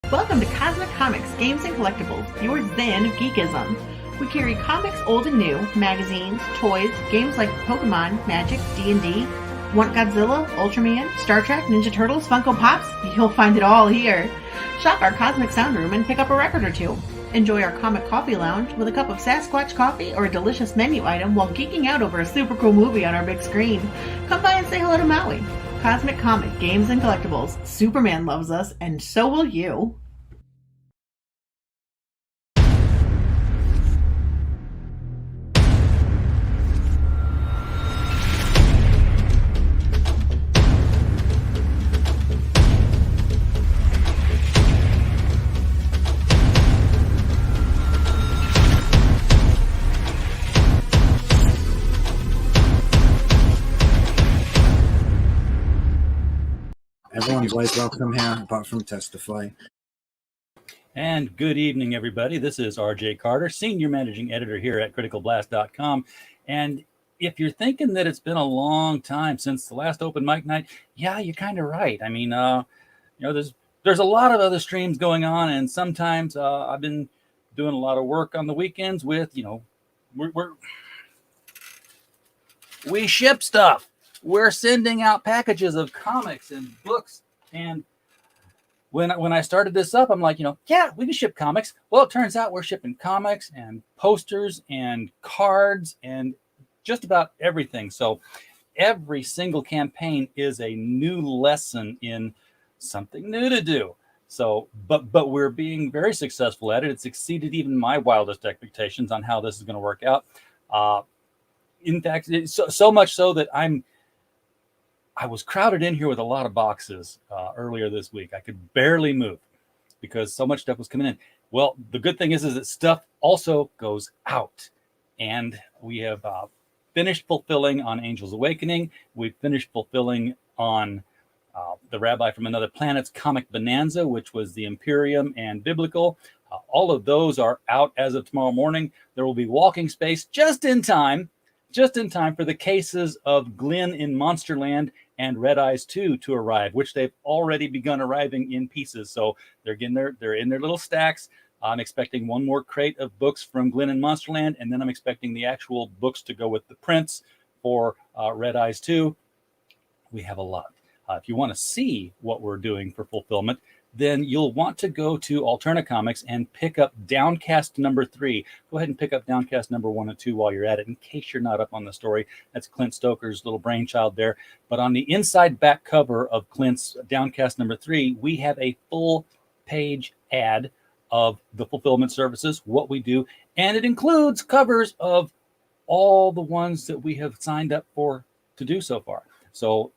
Welcome to Cosmic Comics, Games and Collectibles, your zen of geekism. We carry comics old and new, magazines, toys, games like Pokemon, Magic, D&D. Want Godzilla, Ultraman, Star Trek, Ninja Turtles, Funko Pops? You'll find it all here. Shop our Cosmic Sound Room and pick up a record or two. Enjoy our Comic Coffee Lounge with a cup of Sasquatch coffee or a delicious menu item while geeking out over a super cool movie on our big screen. Come by and say hello to Maui. Cosmic Comic, Games and Collectibles. Superman loves us, and so will you. Everyone's always welcome here, apart from Testify. And good evening, everybody. This is RJ Carter, Senior Managing Editor here at CriticalBlast.com. And if you're thinking that it's been a long time since the last open mic night, yeah, you're kind of right. I mean, there's a lot of other streams going on, and sometimes I've been doing a lot of work on the weekends with, we ship stuff. We're sending out packages of comics and books. And when I started this up, I'm like, yeah, we can ship comics. Well, it turns out we're shipping comics and posters and cards and just about everything. So every single campaign is a new lesson in something new to do. So, but we're being very successful at it. It's exceeded even my wildest expectations on how this is going to work out. In fact, so much so that I was crowded in here with a lot of boxes earlier this week. I could barely move because so much stuff was coming in. Well, the good thing is that stuff also goes out. And we have finished fulfilling on Angel's Awakening. We've finished fulfilling on the Rabbi from Another Planet's Comic Bonanza, which was the Imperium and Biblical. All of those are out as of tomorrow morning. There will be walking space just in time for the cases of Glenn in Monsterland and Red Eyes 2 to arrive, which they've already begun arriving in pieces. So they're in their little stacks. I'm expecting one more crate of books from Glenn in Monsterland, and then I'm expecting the actual books to go with the prints for Red Eyes 2. We have a lot. If you want to see what we're doing for fulfillment, then you'll want to go to Alterna Comics and pick up Downcast number 3. Go ahead and pick up Downcast number 1 and 2 while you're at it, in case you're not up on the story. That's Clint Stoker's little brainchild there. But on the inside back cover of Clint's Downcast number 3, we have a full page ad of the fulfillment services, what we do, and it includes covers of all the ones that we have signed up for to do so far. So,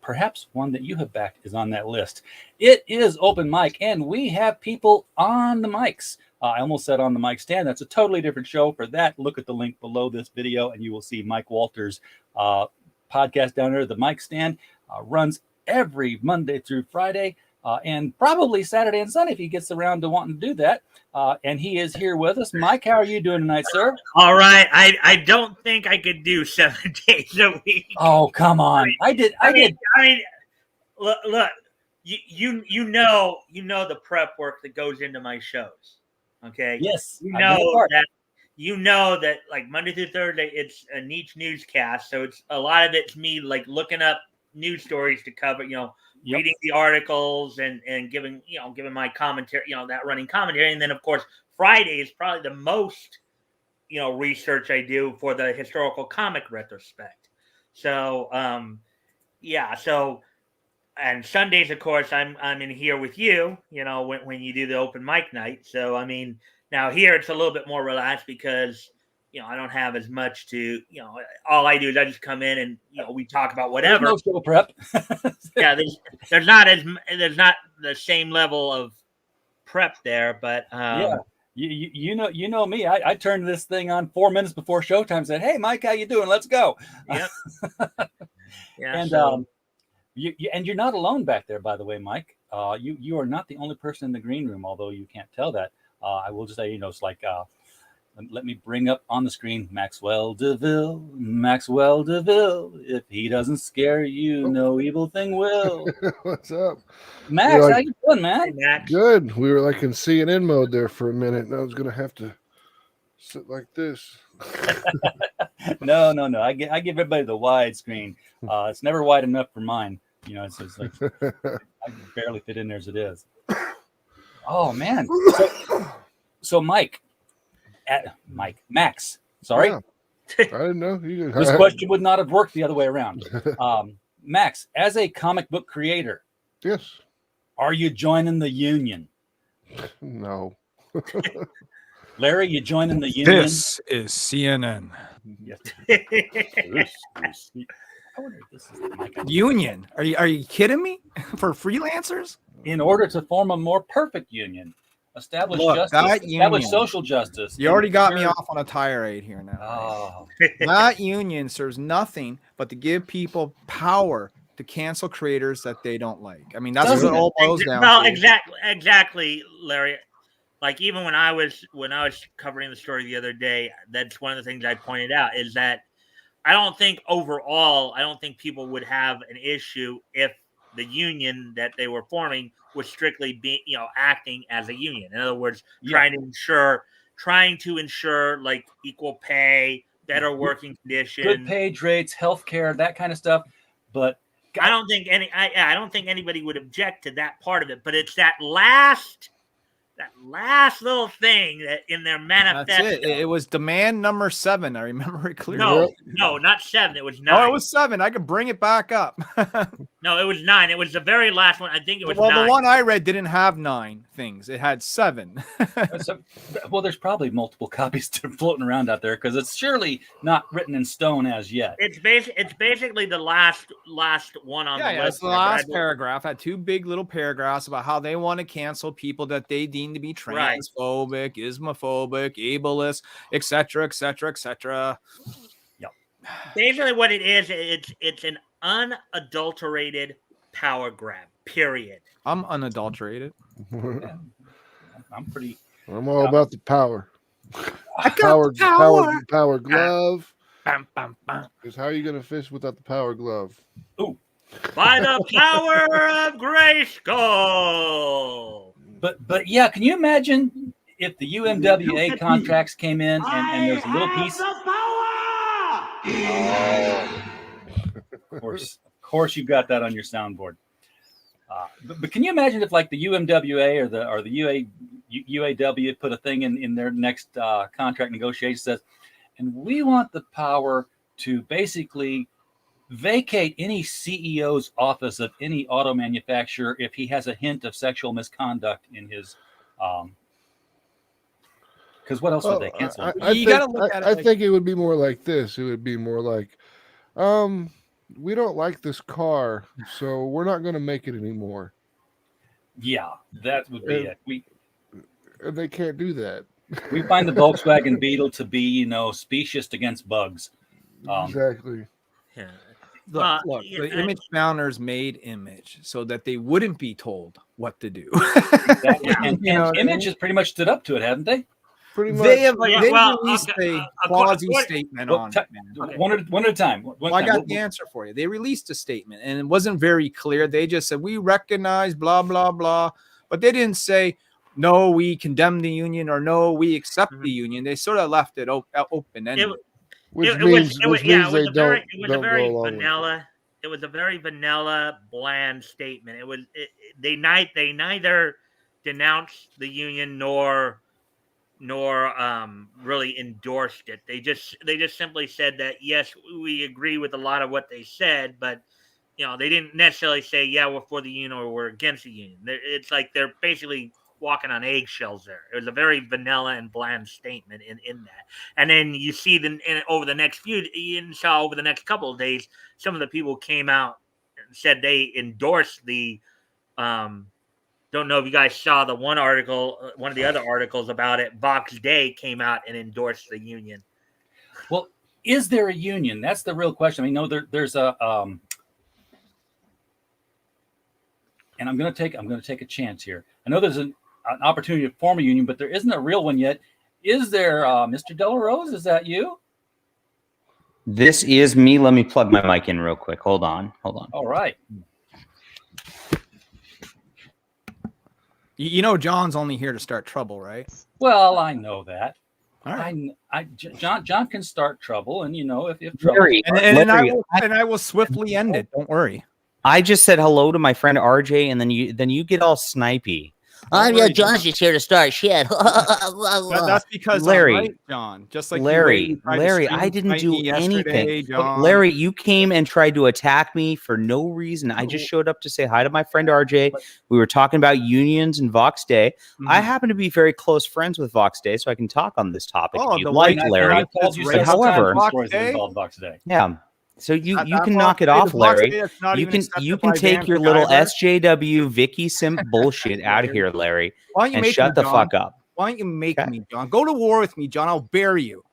perhaps one that you have backed is on that list. It is open mic, and we have people on the mics. I almost said on the mic stand. That's a totally different show. For that, look at the link below this video, and you will see Mike Walters' podcast down there. The mic stand runs every Monday through Friday, and probably Saturday and Sunday if he gets around to wanting to do that. And he is here with us. Mike, how are you doing tonight, sir? All right. I don't think I could do 7 days a week. Oh, come on. I did. Look, you know the prep work that goes into my shows. Okay. Yes. You know that like Monday through Thursday, it's a niche newscast. So it's a lot of it's me like looking up news stories to cover, reading the articles and giving my commentary, that running commentary. And then of course, Friday is probably the most, research I do for the historical comic retrospect. So, So, and Sundays, of course, I'm in here with you, when you do the open mic night. So, I mean, now here it's a little bit more relaxed because, I don't have as much to, all I do is I just come in and, we talk about whatever. There's no prep. Yeah, there's not the same level of prep there, but yeah. You know me. I turned this thing on 4 minutes before showtime and said, "Hey, Mike, how you doing? Let's go." Yeah. And you're not alone back there, by the way, Mike. You are not the only person in the green room, although you can't tell that. I will just say, it's like let me bring up on the screen Maxwell DeVille. Maxwell DeVille. If he doesn't scare you, no evil thing will. What's up? Max, You're how you doing, Hey, man? Max. Good. We were like in CNN mode there for a minute, and I was gonna have to sit like this. No. I give everybody the wide screen. It's never wide enough for mine. It's just like I can barely fit in there as it is. Oh man. So Max. Sorry, Yeah. I didn't know. this question would not have worked the other way around. Max, as a comic book creator, Yes. are you joining the union? No. Larry, you joining the union? This is CNN. Yes. I wonder if this is the mic. Union. Are you kidding me? For freelancers? In order to form a more perfect union, establish Look, justice, that establish union- social justice. You already got me ensure- off on a tirade here now. Oh, That union serves nothing but to give people power to cancel creators that they don't like. I mean, that's what Doesn't it all boils down Well, to. exactly, Larry. Like even when I was covering the story the other day, that's one of the things I pointed out is that I don't think people would have an issue if the union that they were forming was strictly acting as a union. In other words, Yeah. trying to ensure like equal pay, better working conditions, good page rates, healthcare, that kind of stuff. But I don't think anybody would object to that part of it, but it's that last little thing that in their manifesto. That's it. It was demand number 7. I remember it clearly. No, not 7. It was 9. Oh, it was 7. I could bring it back up. No, it was 9. It was the very last one. I think it was Well, 9. the one I read didn't have 9 things. It had 7. well, there's probably multiple copies floating around out there because it's surely not written in stone as yet. It's basically the last one on the Yeah, list. it's the last paragraph. Had 2 big little paragraphs about how they want to cancel people that they deem to be Right. transphobic, Islamophobic, ableist, etc., etc., etc. Basically, what it is, it's an unadulterated power grab. Period. I'm unadulterated. I'm pretty. I'm all about the power. I got the Power glove. Bam, bam, bam. Because how are you gonna fish without the power glove? By the power of Grayskull. But yeah, can you imagine if the UMWA contracts came in and there's a little piece? Of course, you got that on your soundboard. But can you imagine if like the UMWA or the UAW put a thing in their next contract negotiation says, and we want the power to basically vacate any CEO's office of any auto manufacturer if he has a hint of sexual misconduct in his because what else would they cancel? I think it would be more like this. It would be more like, we don't like this car, so we're not going to make it anymore. Yeah, that would be it. And they can't do that. We find the Volkswagen Beetle to be, specious against bugs. Exactly. Yeah. Look, the image founders made image so that they wouldn't be told what to do. And Image has pretty much stood up to it, haven't they? Pretty much. They Yeah, well, released okay, a quasi statement on it, man. One at a time. Well, I got the answer for you. They released a statement, and it wasn't very clear. They just said, we recognize blah, blah, blah. But they didn't say, no, we condemn the union, or no, we accept the union. They sort of left it open-ended. Which means they don't go along with it. vanilla. It was a very vanilla, bland statement. They neither denounced the union nor really endorsed it. They just simply said that yes, we agree with a lot of what they said, but they didn't necessarily say yeah, we're for the union or we're against the union. It's like they're basically walking on eggshells there. It was a very vanilla and bland statement in that. And then you see over the next couple of days, some of the people came out and said they endorsed the don't know if you guys saw the one of the other articles about it. Vox Day came out and endorsed the union. Well, is there a union? That's the real question. I mean, no, there's a and I'm going to take a chance here. I know there's an opportunity to form a union, but there isn't a real one yet. Is there Mr. Delarose? Is that you? This is me. Let me plug my mic in real quick. Hold on. All right. You know, John's only here to start trouble, right? Well, I know that. All right. John can start trouble, and if trouble. Larry, And Larry, I will swiftly end it. Don't worry. I just said hello to my friend RJ, and then you get all snipey. Yeah, John's just here to start shit. That's because Larry, I'm right, John. Just like Larry, I didn't do anything. John. Larry, you came and tried to attack me for no reason. I just showed up to say hi to my friend RJ. We were talking about unions and Vox Day. Mm-hmm. I happen to be very close friends with Vox Day, so I can talk on this topic. Oh, if you'd the like, white Larry. I called you But however, stories that involved Vox Day. yeah. So you That can Vox knock it Day, off, the Vox Larry. Day that's not You even can accepted by take Van your little MacGyver. SJW Vicky Simp bullshit out of here, Larry, Why don't you and make shut me, the John? fuck up. Why don't you make Okay. me, John? Go to war with me, John. I'll bury you.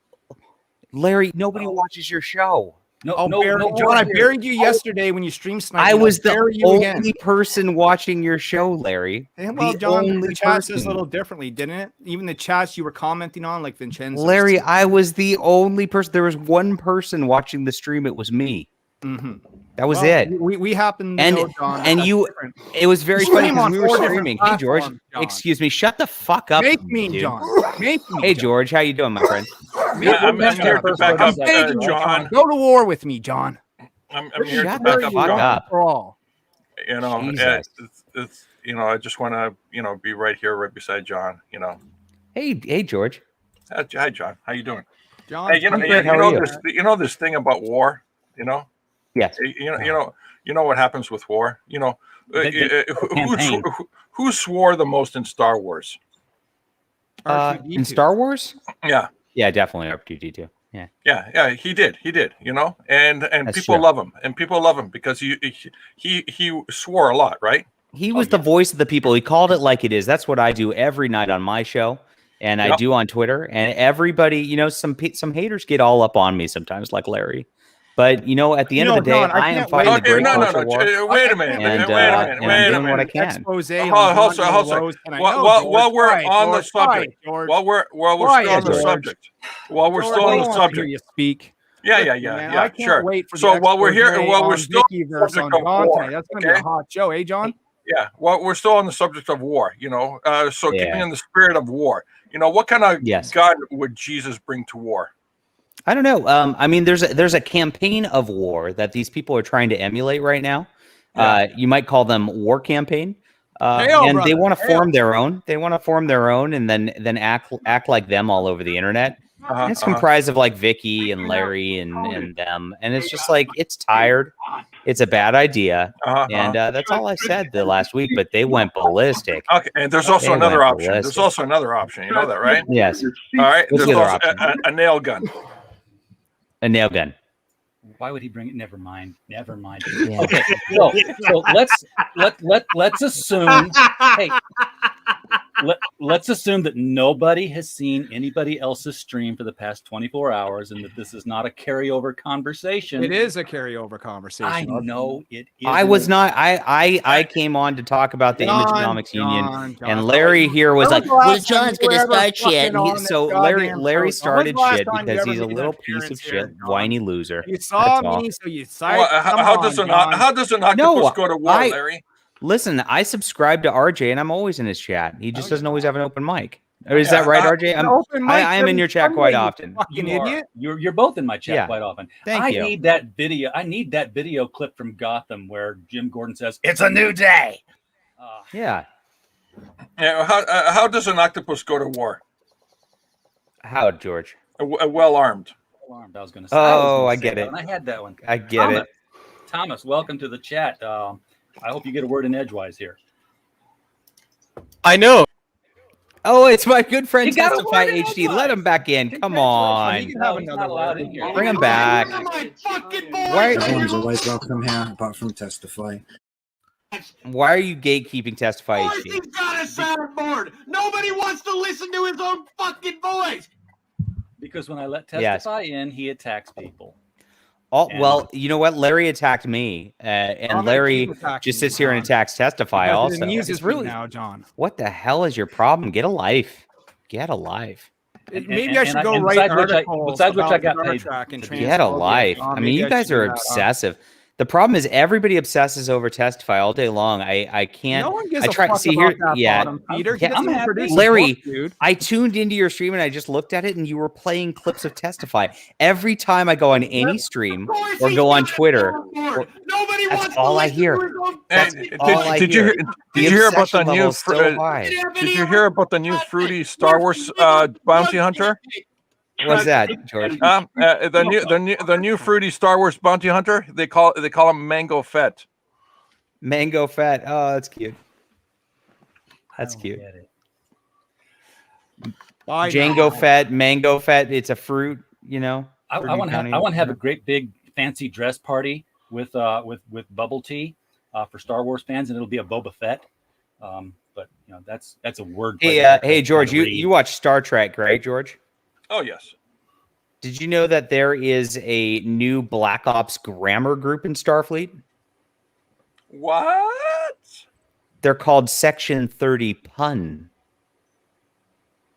Larry, nobody watches your show. I'll bury you. John, I buried you yesterday when you stream sniped. I was the bury you only again. person watching your show, Larry. Yeah, well, the John, only the chat says person. a little differently, didn't it? Even the chats you were commenting on, like Vincenzo. Larry, I was the only person. There was one person watching the stream. It was me. Mm-hmm. That was Well, it. We happen to And- know, John. and that's you- different. It was very You funny stream because on we were 4 different streaming. Hey, George. platforms, John. Excuse me. Shut the fuck up. Make me, dude. John. Make me. Hey, John. George. How you doing, my friend? I'm here to back I'm up begging you, John. Go to war with me, John. I'm here to Shut back the up fuck John. up. For all. You know, Jesus. it's I just want to be right here, right beside John. Hey, George. Hi, John. How you doing? John, Hey, I'm great. How are you? this thing about war. Yes. You know what happens with war. Campaign. Who swore the most in Star Wars? R2D2. In Star Wars? Yeah. Yeah, definitely R2D2. Yeah. Yeah, he did, and That's people true. love him, because he swore a lot, right? He was the voice of the people. He called it like it is. That's what I do every night on my show, and I Yep. do on Twitter. And everybody, some haters get all up on me sometimes, like Larry. But at the end of the day, John, I I am can't fighting wait. the great no, culture war. wait a minute, And, wait a minute, and wait I'm a doing what I minute. can. Expose on Hold John on. Rose, and I While know, while George. we're Quiet, on the George, quiet, subject, George. while we're Quiet, still on the George. subject, while we're George, still I on don't the want to hear subject, you speak. yeah, Man, I can't sure. wait for the So while we're here, expose while we're on still on the Vickyverse on subject of John war, tonight. That's going to be okay? a hot show, eh, John? Yeah, well, we're still on the subject of war, so Yeah. keeping in the spirit of war, what kind of Yes. gun would Jesus bring to war? I don't know. I mean, there's a campaign of war that these people are trying to emulate right now. Yeah. You might call them war campaign. Hail, And they brother, want to hail. form their own. They want to form their own, and then act like them all over the internet. And it's comprised of like Vicky and Larry and them, and it's just like it's tired. It's a bad idea, and that's all I said the last week. But they went ballistic. Okay, and there's also They another went option. There's ballistic. also another option. You know that, right? Yes, All right. What's There's the other also option? a nail gun. a nail gun. Why would he bring it? Never mind. Yeah. Okay, so let's assume. Hey, let's assume that nobody has seen anybody else's stream for the past 24 hours, and that this is not a carryover conversation. It is a carryover conversation. I know it is. I was not. I came on to talk about the Image Comics Union, and Larry here was like, Well, John's gonna start shit. so Larry started shit because he's a little piece of shit, whiny loser. You saw That's all. me, so you Well, decided. how does an octopus go to war, I- Larry? Listen, I subscribe to RJ, and I'm always in his chat. He just doesn't always have an open mic. Or is that right, RJ? I am in your chat quite often. Fucking idiot. You're both in my chat Yeah. quite often. Thank I you. need that video. I need that video clip from Gotham where Jim Gordon says, "It's a new day." Yeah. Yeah, how does an octopus go to war? How, George? Well armed. Alarmed, I was going to say. Oh, I get that it. one. I had that one. I get it. Thomas, welcome to the chat. I hope you get a word in edgewise here. I know. Oh, it's my good friend You got a Testify word in HD. edgewise. Let him back in. Come on. You can have another allowed word. in here. Bring him back. Why, Everyone's always welcome here, apart from Testify. why are you gatekeeping Testify HD? He's got a soundboard. Nobody wants to listen to his own fucking voice. Because when I let Yes. Testify in, he attacks people. Well, you know what? Larry attacked me, and Larry just sits here and attacks Testify Because also. it amuses It's me really now, John. what the hell is your problem? Get a life. Get a life. Maybe I should go and write besides which articles besides which I about got Star paid Trek and to do You had a transphobic. life. I mean, Maybe you I guys should are do that. obsessive. The problem is everybody obsesses over Testify all day long. I can't. No one gives I a try fuck see about here. that Yeah, bottom feeder. He yeah, doesn't I'm even happy. produce a Larry, book, dude. I tuned into your stream and I just looked at it, and you were playing clips of Testify every time I go on any stream or go on Twitter. Nobody That's wants all to I listen hear. to his own That's fucking all I Did you hear. hear? The Did you hear about the obsession level new? is so high. Did you hear about the new fruity Star Wars bounty hunter? What's that, George? The new fruity Star Wars bounty hunter. They call him Mango Fett. Mango Fat. Oh, that's cute. That's cute. Django Fat, Mango Fat. It's a fruit, you know. I want to have a great big fancy dress party with bubble tea for Star Wars fans, and it'll be a Boba Fett. But you know that's a word. Hey, George, you watch Star Trek, right, George? Oh yes. Did you know that there is a new Black Ops grammar group in Starfleet? What? They're called Section 30 Pun.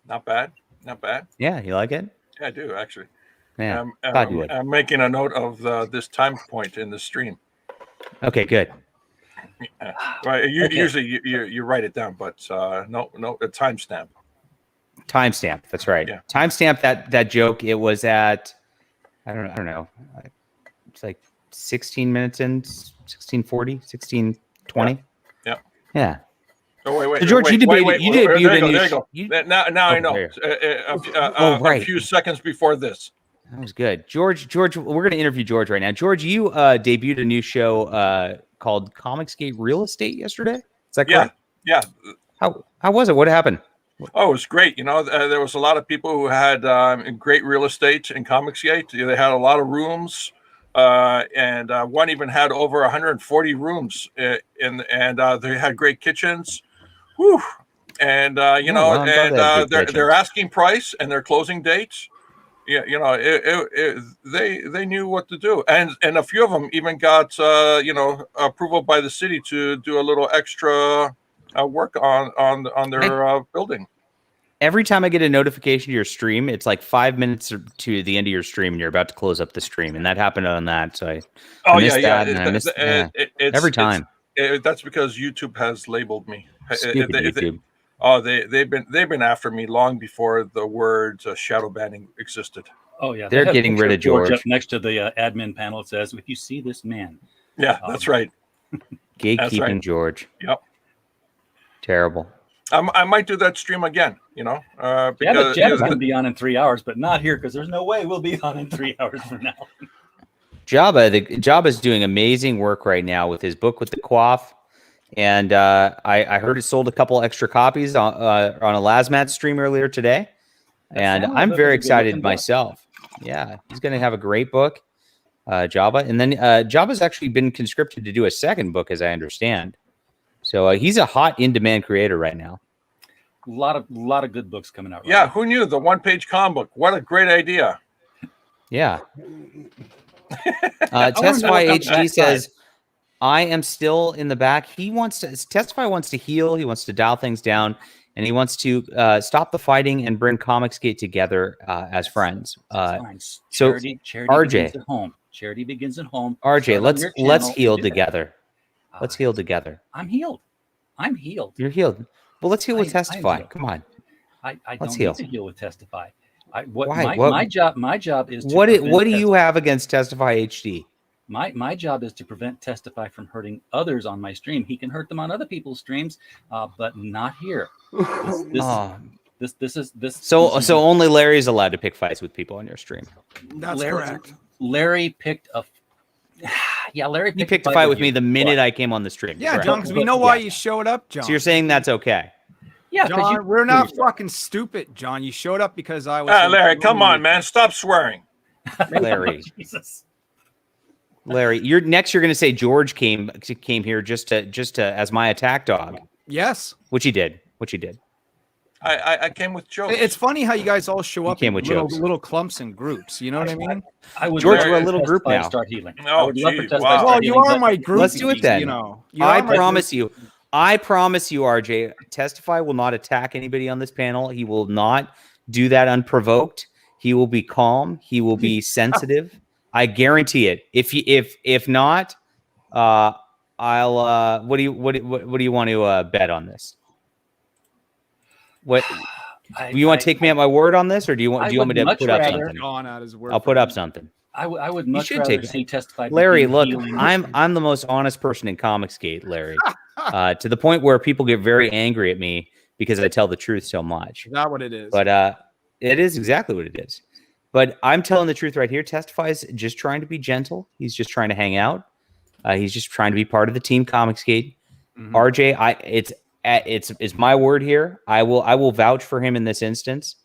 Not bad. Not bad. Yeah, you like it? Yeah, I do actually. Yeah, thought you would. I'm making a note of this time point in the stream. Okay, good. Right. Usually you write it down, but no, a timestamp. Timestamp. That's right. Yeah. Timestamp that joke. It was at I don't know. It's like 16 minutes in, 1640, 1620. Yeah. Yeah. Oh wait. So George, you debuted. There you go. Now I know. Right. A few seconds before this. That was good. George, we're going to interview George right now. George, you debuted a new show called Comicsgate Real Estate yesterday. Is that correct? Yeah. How was it? What happened? Oh, it was great. You know, there was a lot of people who had great real estate in Comicsgate. They had a lot of rooms, and one even had over 140 rooms, and they had great kitchens. Whew. And their asking price and their closing dates. Yeah, you know, they knew what to do, and a few of them even got approval by the city to do a little extra work on their building. Every time I get a notification to your stream, it's like 5 minutes to the end of your stream, and you're about to close up the stream, and that happened on that. So I missed that, and I missed every time. That's because YouTube has labeled me. Stupid YouTube. They've been after me long before the words shadow banning existed. Oh yeah, they're getting rid of George. Up next to the admin panel, it says, "If you see this man." Yeah, that's right. Gatekeeping That's right. George. Yep. Terrible. I might do that stream again. You know, because Jabba's going to be on in 3 hours, but not here because there's no way we'll be on in 3 hours from now. Jabba's doing amazing work right now with his book with the quaff. And I heard it sold a couple extra copies on a Lazmat stream earlier today. And I'm very excited myself. Yeah, he's going to have a great book, Jabba. And then Jabba's actually been conscripted to do a second book, as I understand. So he's a hot, in-demand creator right now. A lot of good books coming out. Right yeah, now. Who knew the one-page comic book? What a great idea! Yeah. Testify HD says, I am still in the back. Testify wants to heal. He wants to dial things down, and he wants to stop the fighting and bring Comicsgate together as friends. Charity RJ, begins at home. Charity begins at home. RJ, let's heal together. Let's heal together. I'm healed. You're healed. Well, let's heal with Testify. Come on. I don't need to heal with Testify. Why? My job is to what do you have against Testify HD? My job is to prevent Testify from hurting others on my stream. He can hurt them on other people's streams, but not here. So only Larry is allowed to pick fights with people on your stream. That's correct. Larry picked a. Yeah, Larry picked a fight with me the minute I came on the stream. Yeah, John, because we know why you showed up, John. So you're saying that's okay? Yeah, John, we're not fucking stupid, John. You showed up because I was. Larry, come on, man, stop swearing. Larry, Jesus. Larry, you're going to say George came here just to as my attack dog. Yes, which he did. I came with jokes. It's funny how you guys all show up came with little clumps and groups. You know what I mean? George, we're a little group now. Start healing. Oh, wow. Well, you are my group. Let's do it then. You know, I promise you, RJ, Testify will not attack anybody on this panel. He will not do that unprovoked. He will be calm. He will be sensitive. I guarantee it. If not, I'll. What do you want to bet on this? What do you want to take me at my word on this, or do you want me to put up something? I'll put up something. I would much rather see testified. Larry, look, I'm the most honest person in Comicsgate, Larry. To the point where people get very angry at me because I tell the truth so much. Is that what it is? But it is exactly what it is. But I'm telling the truth right here. Testify's just trying to be gentle. He's just trying to hang out. He's just trying to be part of the team Comicsgate. RJ, it's my word here. I will vouch for him in this instance,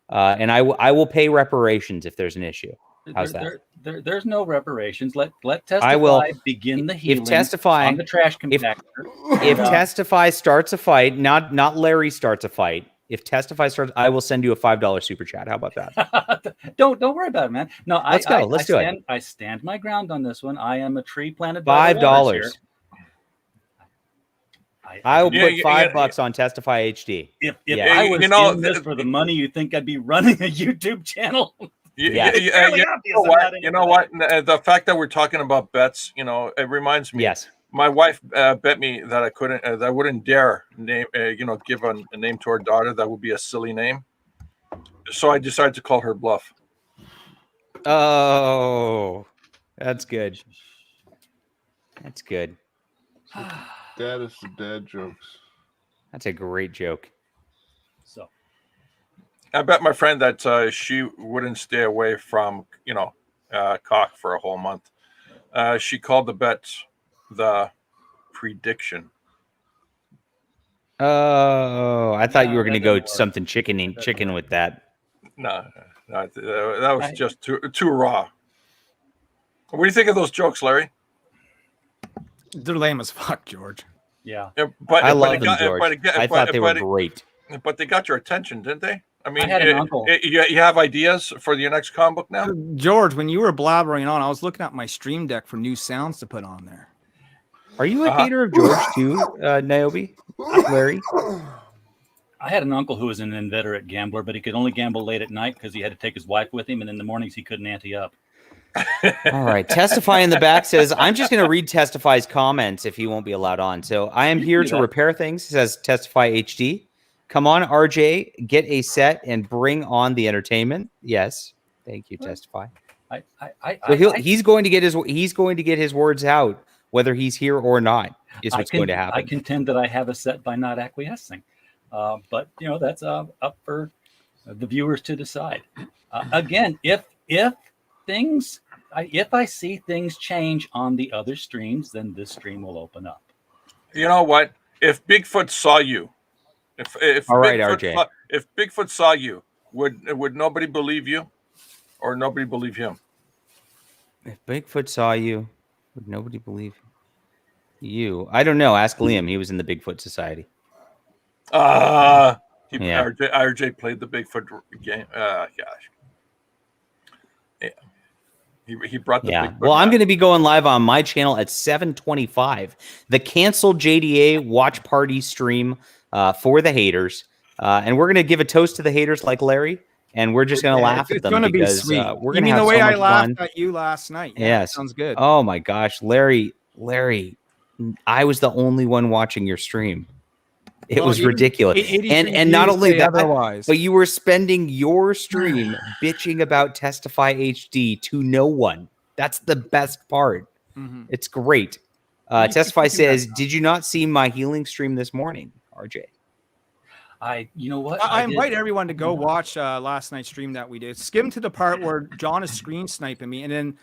and I will pay reparations if there's an issue. How's that? There's no reparations. Let Testify begin the healing on the trash compactor. If Testify starts a fight, not Larry starts a fight. If Testify starts, I will send you a $5 super chat. How about that? Don't worry about it, man. No, let's go. Let's do it. I stand my ground on this one. I am a tree planted $5. I will put $5 on Testify HD. If I was in this for the money, you think I'd be running a YouTube channel? You know what? The fact that we're talking about bets, it reminds me. Yes. My wife bet me that I wouldn't dare name, give a name to our daughter that would be a silly name. So I decided to call her bluff. Oh, that's good. That's good. That is the dad jokes. That's a great joke. So, I bet my friend that she wouldn't stay away from cock for a whole month. She called the bet the prediction. Oh, I thought you were going to go something chicken with that. No, that was just too raw. What do you think of those jokes, Larry? They're lame as fuck, George. Yeah, I love them, George. I thought they were great. But they got your attention, didn't they? I mean, I had an uncle. You have ideas for your next comic book now? George, when you were blabbering on, I was looking at my stream deck for new sounds to put on there. Are you a hater of George too, Niobe? Larry? I had an uncle who was an inveterate gambler, but he could only gamble late at night because he had to take his wife with him, and in the mornings he couldn't ante up. All right. Testify in the back says, I'm just going to read Testify's comments if he won't be allowed on. So I am here to repair things, says Testify HD. Come on, RJ, get a set and bring on the entertainment. Yes. Thank you, Testify. He's going to get his words out, whether he's here or not, is what's going to happen. I contend that I have a set by not acquiescing. But that's up for the viewers to decide. Again, if I see things change on the other streams, then this stream will open up. You know what? If Bigfoot saw you, if all right, Bigfoot RJ. If Bigfoot saw you, would nobody believe you, or nobody believe him? If Bigfoot saw you, would nobody believe you? I don't know. Ask Liam. He was in the Bigfoot Society. RJ played the Bigfoot game. Gosh. Yeah. He brought the Bigfoot. Well, I'm going to be going live on my channel at 7:25. The canceled JDA watch party stream for the haters. And we're going to give a toast to the haters like Larry. And we're just going to laugh at them because sweet. We're going to have the way so much I laughed fun. At you last night. Yes. Sounds good. Oh my gosh, Larry, I was the only one watching your stream. It was ridiculous. And not only that, but you were spending your stream bitching about Testify HD to no one. That's the best part. Mm-hmm. It's great. Testify says, "Did you not see my healing stream this morning, RJ?" You know what? I invite everyone to go watch last night's stream that we did. Skim to the part where John is screen sniping me, and then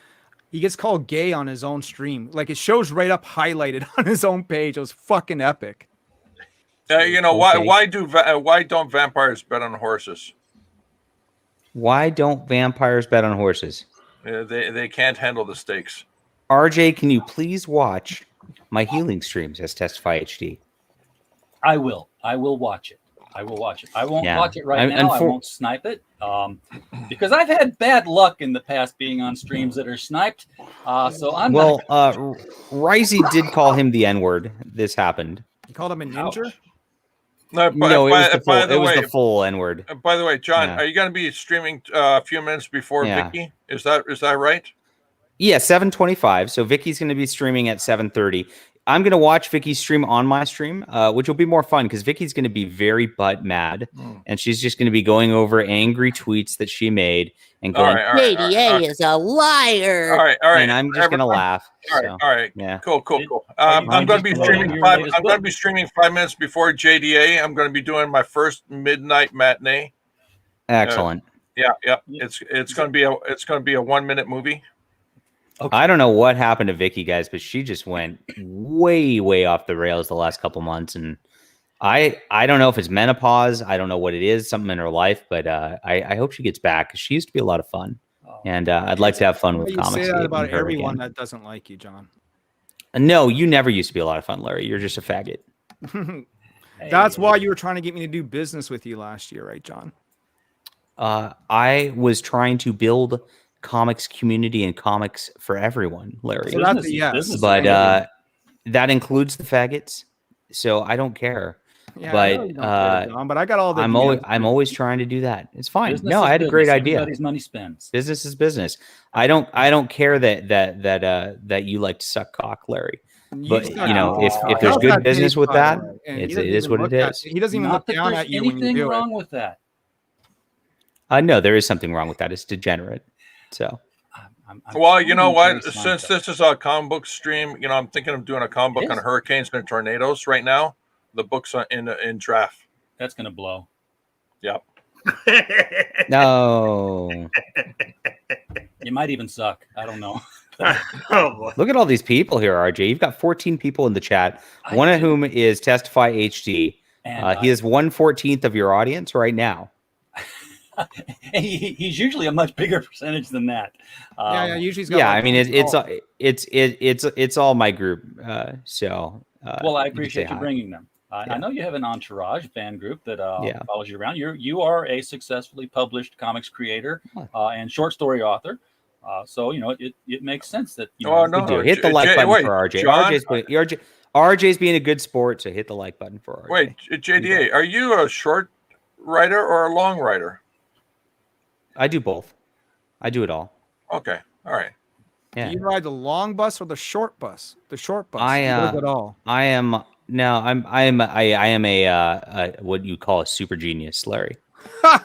he gets called gay on his own stream. Like, it shows right up highlighted on his own page. It was fucking epic. Why don't vampires bet on horses? Why don't vampires bet on horses? They can't handle the stakes. RJ, can you please watch my healing streams as Testify HD? I will watch it. I will watch it. I won't watch it right now. I won't snipe it because I've had bad luck in the past being on streams that are sniped. So I'm Risey did call him the N-word. This happened. You called him a ninja? No, No, it was the full. It was the full N word. By the way, John, Yeah. are you going to be streaming a few minutes before Yeah. Vicky? Is that right? Yeah, 7:25. So Vicky's going to be streaming at 7:30. I'm going to watch Vicky stream on my stream, which will be more fun because Vicky's going to be very butt mad, and she's just going to be going over angry tweets that she made and going, JDA is a liar. All right. And I'm just going to laugh. All right. Yeah. Cool. I'm going to be streaming I'm going to be streaming 5 minutes before JDA. I'm going to be doing my first midnight matinee. Excellent. Yeah. It's going to be a 1 minute movie. Okay. I don't know what happened to Vicky, guys, but she just went way off the rails the last couple months, and I don't know if it's menopause. I don't know what it is, something in her life, but I hope she gets back because she used to be a lot of fun, and I'd like to have fun with comics. You say that about everyone that doesn't like you, John. No, you never used to be a lot of fun, Larry. You're just a faggot. That's why you were trying to get me to do business with you last year, right, John? I was trying to build comics community and comics for everyone, Larry. So that's yes. But that includes the faggots. So I don't care. Yeah, but I got all the. I'm always trying to do that. It's fine. Business I had a great idea. Everybody's money spends. Business is business. I don't care that you like to suck cock, Larry. But if there's good business with that, it is what it is. He doesn't even look down at you when you do it. Anything wrong with that? No, there is something wrong with that. It's degenerate. So, well, you know what? Since this is a comic book stream, I'm thinking of doing a comic book on hurricanes and tornadoes right now. The book's in draft. That's gonna blow. Yep. No. You might even suck. I don't know. Look at all these people here, RJ. You've got 14 people in the chat. One of whom is Testify HD. He is 1/14 of your audience right now. He's usually a much bigger percentage than that. Usually. I mean it's all my group. Well, I appreciate you bringing them. I know you have an entourage fan group that follows you around. You are a successfully published comics creator and short story author. So it makes sense that hit the like button for RJ. John, RJ's being a good sport, so hit the like button for RJ. Wait, JDA, are you a short writer or a long writer? I do both. I do it all. Okay. All right. Yeah. Do you ride the long bus or the short bus? The short bus. I it all. I am a what you call a super genius, Larry.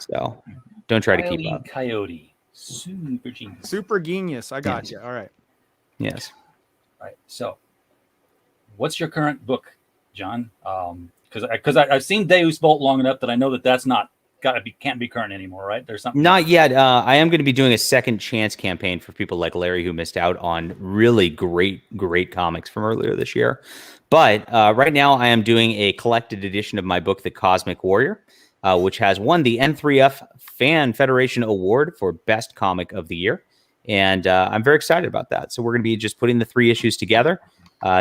So don't try to keep up. Coyote. Super genius. Super genius. I got you. All right. Yes. All right. So what's your current book, John? Because I've seen Deus Vult long enough that I know that's not can't be current anymore, right? There's something. Not yet. I am going to be doing a second chance campaign for people like Larry who missed out on really great comics from earlier this year. But right now, I am doing a collected edition of my book, The Cosmic Warrior, which has won the N3F Fan Federation Award for Best Comic of the Year, and I'm very excited about that. So we're going to be just putting the 3 issues together,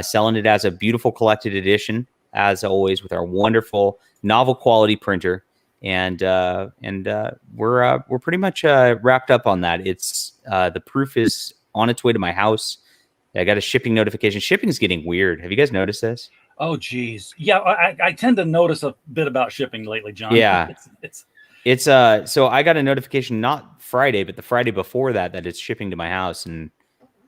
selling it as a beautiful collected edition, as always, with our wonderful novel quality printer. And we're pretty much wrapped up on that. It's the proof is on its way to my house. I got a shipping notification. Shipping is getting weird. Have you guys noticed this? Oh, geez. Yeah, I tend to notice a bit about shipping lately, John. Yeah, it's so I got a notification not Friday, but the Friday before that it's shipping to my house, and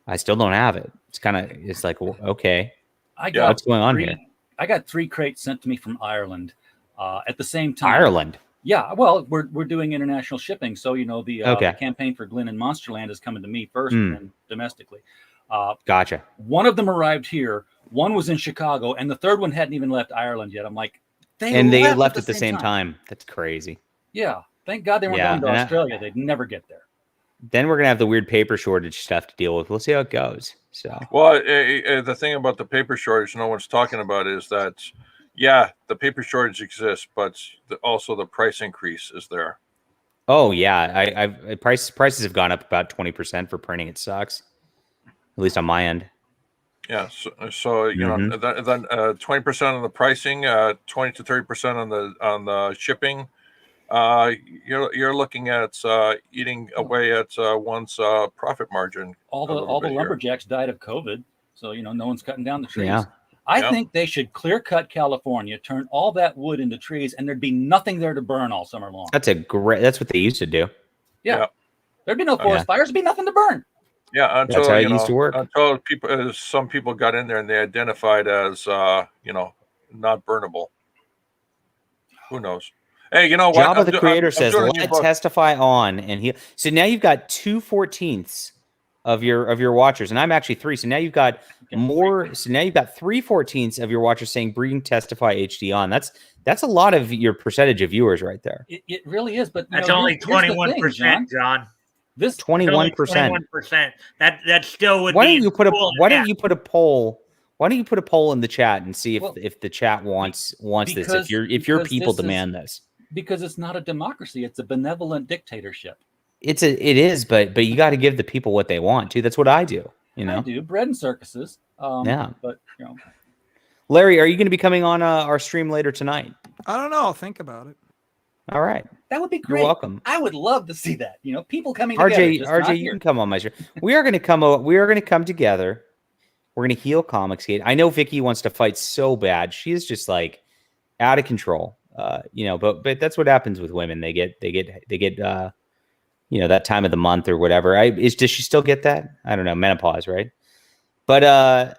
I still don't have it. It's like okay, what's going on here? I got 3 crates sent to me from Ireland at the same time. Ireland. Yeah, well, we're doing international shipping, so the campaign for Glen and Monsterland is coming to me first, and then domestically. Gotcha. One of them arrived here. One was in Chicago, and the third one hadn't even left Ireland yet. I'm like, they left at the same time. That's crazy. Yeah, thank God they weren't going to Australia. They'd never get there. Then we're gonna have the weird paper shortage stuff to deal with. We'll see how it goes. So, well, the thing about the paper shortage no one's talking about is that. Yeah, the paper shortage exists, but also the price increase is there. Oh yeah, prices have gone up about 20% for printing. It sucks, at least on my end. Yeah, so you know, then 20% on the pricing, 20 to 30% on the shipping. You're looking at eating away at one's profit margin. All the lumberjacks died of COVID, so no one's cutting down the trees. Yeah. I think they should clear cut California, turn all that wood into trees, and there'd be nothing there to burn all summer long. That's what they used to do. Yeah. There'd be no forest fires. There'd be nothing to burn. Yeah, until That's how it used to work. Until some people got in there and they identified as not burnable. Who knows? Hey, you know what? Jabba the Creator says, "Let testify on," and he. So now you've got 2/14 of your watchers, and I'm actually 3. So now you've got more. So now you've got 3/14 of your watchers saying "Bring testify HD on." That's a lot of your percentage of viewers right there. It really is, but that's only 21%, John. This 21%. 21%. That still would. Why don't you put a poll? Why don't you put a poll in the chat and see if the chat wants this? If your people demand this. Because it's not a democracy; it's a benevolent dictatorship. It is, but you got to give the people what they want too. That's what I do. I do bread and circuses. Yeah, but Larry, are you going to be coming on our stream later tonight? I don't know. I'll think about it. All right, that would be great. You're welcome. I would love to see that. People coming together. RJ, you can come on my stream. We are going to come together. We're going to heal Comicsgate. I know Vicky wants to fight so bad. She is just like out of control. But that's what happens with women. They get that time of the month or whatever. Does she still get that? I don't know, menopause, right? But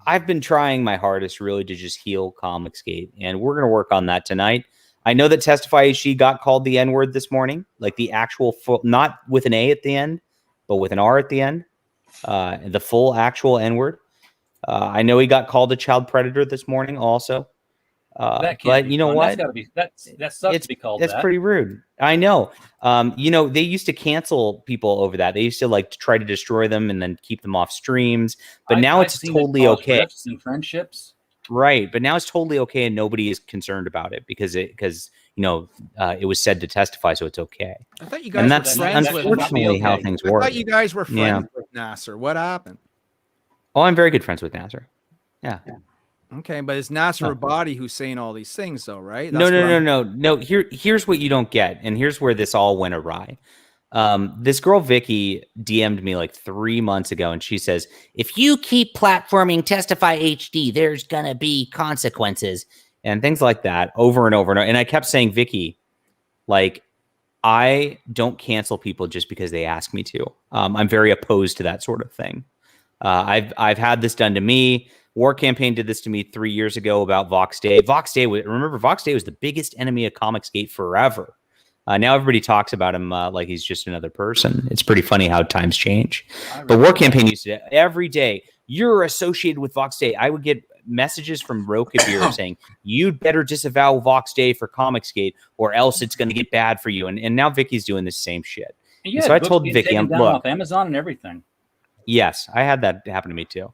I've been trying my hardest really to just heal Comicsgate, and we're gonna work on that tonight. I know that Testify HD got called the N-word this morning, like the actual full, not with an A at the end, but with an R at the end, the full actual N-word. I know he got called a child predator this morning also. But you know what? That sucks to be called that's pretty rude. I know. They used to cancel people over that. They used to like to try to destroy them and then keep them off streams. But now it's totally okay. And friendships. Right. But now it's totally okay, and nobody is concerned about it because it was said to testify, so it's okay. I thought you guys were friends unfortunately how things work. I thought you guys were friends with Nasser. What happened? Oh, I'm very good friends with Nasser. Yeah. Okay, but it's Nasser Abadi who's saying all these things, though, right? No. Here's what you don't get, and here's where this all went awry. This girl Vicky DM'd me like 3 months ago, and she says, "If you keep platforming Testify HD, there's gonna be consequences," and things like that over and over and over. And I kept saying, Vicky, like, I don't cancel people just because they ask me to. I'm very opposed to that sort of thing. I've had this done to me. War Campaign did this to me 3 years ago about Vox Day. Vox Day was the biggest enemy of Comicsgate forever. Now everybody talks about him like he's just another person. It's pretty funny how times change. But War Campaign used to every day, "You're associated with Vox Day." I would get messages from Rokabir saying, "You'd better disavow Vox Day for Comicsgate or else it's going to get bad for you." And now Vicky's doing the same shit. And so I told Vicky, "Look, off Amazon and everything." Yes, I had that happen to me too.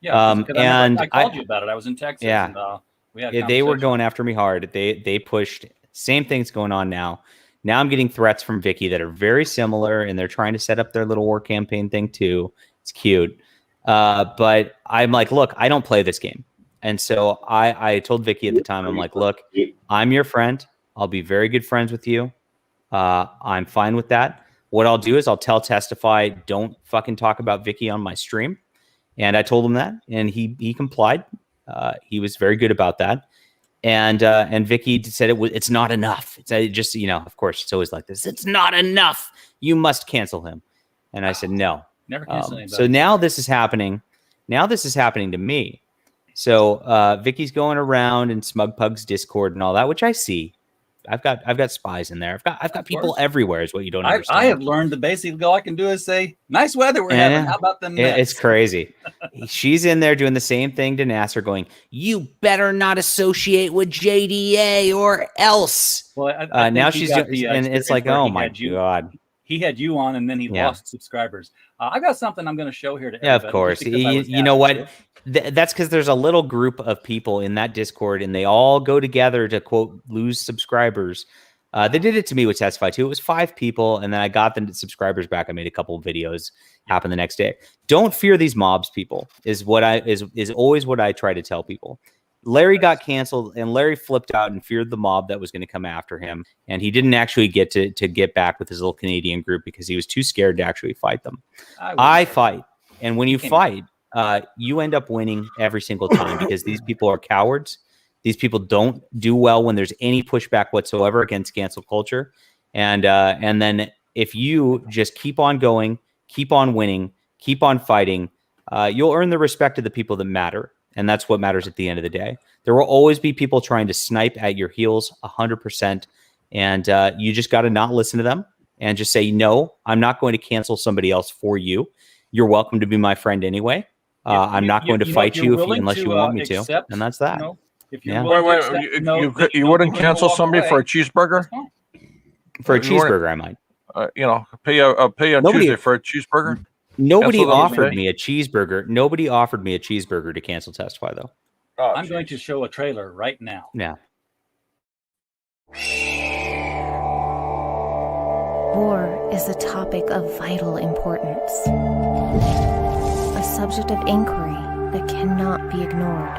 Yeah, and I called you about it. I was in Texas. Yeah, and, we had they were going after me hard. They pushed. Same thing's going on now. Now I'm getting threats from Vicky that are very similar, and they're trying to set up their little War Campaign thing too. It's cute, but I'm like, look, I don't play this game, and so I told Vicky at the time, I'm like, look, I'm your friend. I'll be very good friends with you. I'm fine with that. What I'll do is I'll tell Testify, don't fucking talk about Vicky on my stream. And I told him that, and he complied. He was very good about that. And Vicky said it's not enough. It's just, of course, it's always like this. It's not enough. You must cancel him. And I said, no. Never cancel anybody. So now this is happening. Now this is happening to me. So Vicky's going around in Smugpug's Discord and all that, which I see. I've got spies in there. I've got people everywhere. Is what you don't understand. I have learned that basically all I can do is say, "Nice weather we're having. How about them?" It's crazy. She's in there doing the same thing to Nasser, going, "You better not associate with JDA or else." Well, I now she's doing, and it's like, oh my god. He had you on, and then he lost subscribers. I've got something I'm going to show here to everybody. Yeah, of course. You know what? That's because there's a little group of people in that Discord, and they all go together to, quote, lose subscribers. They did it to me with Testify too. It was 5 people, and then I got them subscribers back. I made a couple of videos happen the next day. Don't fear these mobs, people. Is always what I try to tell people. Larry got canceled, and Larry flipped out and feared the mob that was going to come after him. And he didn't actually get to get back with his little Canadian group because he was too scared to actually fight them. I fight. And when you fight, you end up winning every single time because these people are cowards. These people don't do well when there's any pushback whatsoever against cancel culture. And then if you just keep on going, keep on winning, keep on fighting, you'll earn the respect of the people that matter. And that's what matters at the end of the day. There will always be people trying to snipe at your heels 100%. And you just got to not listen to them and just say, no, I'm not going to cancel somebody else for you. You're welcome to be my friend anyway. I'm not going to fight you unless you want me to. And that's that. If you're you wouldn't cancel somebody for a cheeseburger? For a cheeseburger, I might. Pay on Tuesday for a cheeseburger. Nobody offered me a cheeseburger. Nobody offered me a cheeseburger to cancel Testify, though. Oh, I'm going to show a trailer right now. Yeah. War is a topic of vital importance, a subject of inquiry that cannot be ignored.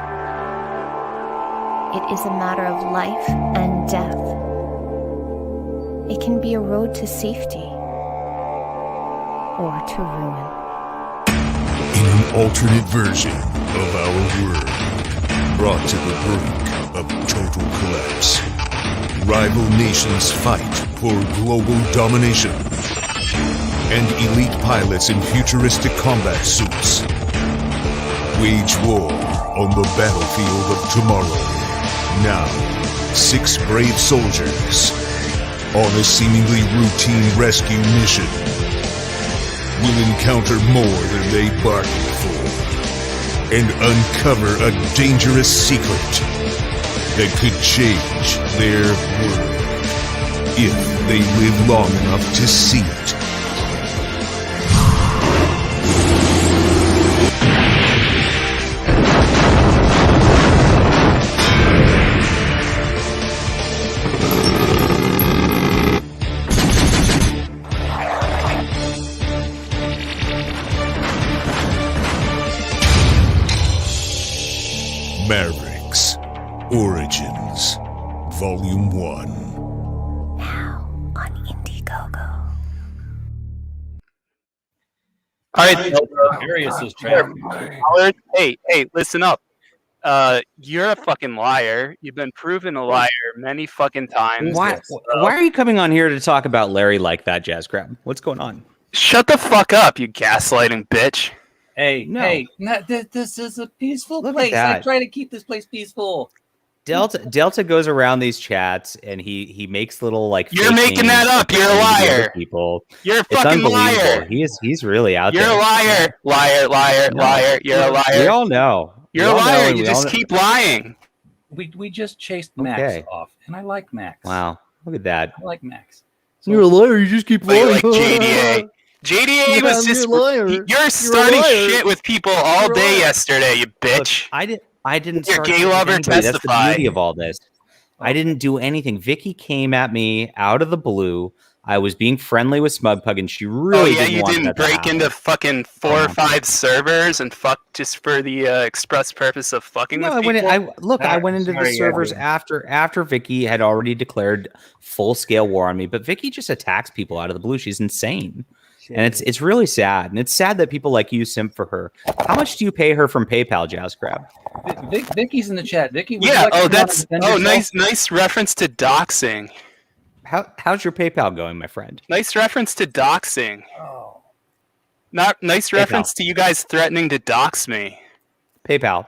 It is a matter of life and death. It can be a road to safety or to ruin. In an alternate version of our world, brought to the brink of total collapse, rival nations fight for global domination, and elite pilots in futuristic combat suits wage war on the battlefield of tomorrow. Now, 6 brave soldiers on a seemingly routine rescue mission will encounter more than they bargained for and uncover a dangerous secret that could change their world if they live long enough to see it. Mavericks Origins Volume 1. Now on Indiegogo. All right, Darius is trapped. hey, listen up. You're a fucking liar. You've been proven a liar many fucking times. Why are you coming on here to talk about Larry like that, Jazz Crab? What's going on? Shut the fuck up, you gaslighting bitch. Hey, this is a peaceful place. I try to keep this place peaceful. Delta goes around these chats and he makes little like. You're making that up. You're a liar. People. You're a fucking liar. He's really out there. You're a liar. Liar. You're a liar. We all know. You're a liar. You just keep lying. We just chased Max off, and I like Max. Wow, look at that. I like Max. You're a liar. You just keep lying. Like JDA. JDA was just you're starting shit with people all day yesterday, you bitch. Look, I didn't. Your gay lover testify. That's the beauty of all this. I didn't do anything. Vicky came at me out of the blue. I was being friendly with Smugpug, and she really didn't want that to happen. You didn't break into fucking 4 or 5 servers and fuck just for the express purpose of fucking with people? I went into the servers after Vicky had already declared full-scale war on me, but Vicky just attacks people out of the blue. She's insane. And it's really sad. And it's sad that people like you simp for her. How much do you pay her from PayPal, Jazz Crab? Vicky's in the chat. Vicky, nice reference to doxing. How's your PayPal going, my friend? Nice reference to doxing. Oh. Not nice reference to you guys threatening to dox me. PayPal.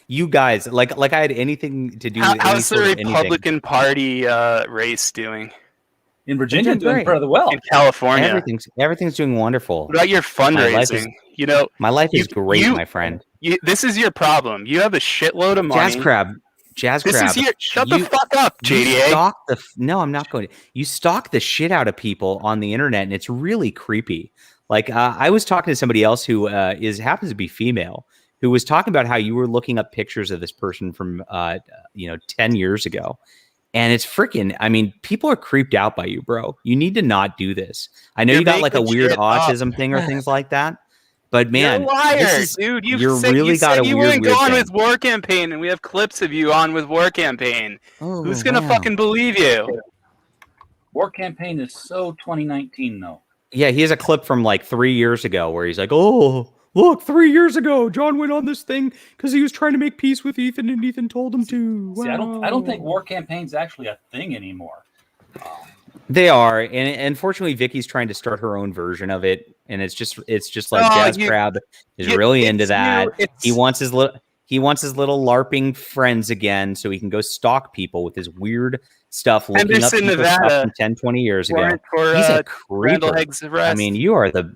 You guys, like I had anything to do with how's the Republican Party race doing? In Virginia, doing pretty well. In California, everything's doing wonderful. What about your fundraising? My life is great, my friend. This is your problem. You have a shitload of money. Jazz Crab. Shut the fuck up, JDA. No, I'm not going to. You stalk the shit out of people on the internet, and it's really creepy. Like I was talking to somebody else who happens to be female, who was talking about how you were looking up pictures of this person from 10 years ago. And it's freaking, I mean, people are creeped out by you, bro. You need to not do this. I know you got like a weird autism thing or things like that. But man, you're a liar, dude. You said you wouldn't go on with War Campaign, and we have clips of you on with War Campaign. Who's going to fucking believe you? War Campaign is so 2019, though. Yeah, he has a clip from like 3 years ago where he's like, "Oh, Look, 3 years ago, John went on this thing because he was trying to make peace with Ethan, and Ethan told him to. See, I don't think war campaign's actually a thing anymore. They are, and unfortunately, Vicky's trying to start her own version of it, and it's just like Jazz Crab is really into that. He wants his little LARPing friends again, so he can go stalk people with his weird stuff, looking up people's stuff from 10, 20 years ago. He's a creeper. I mean, you are the.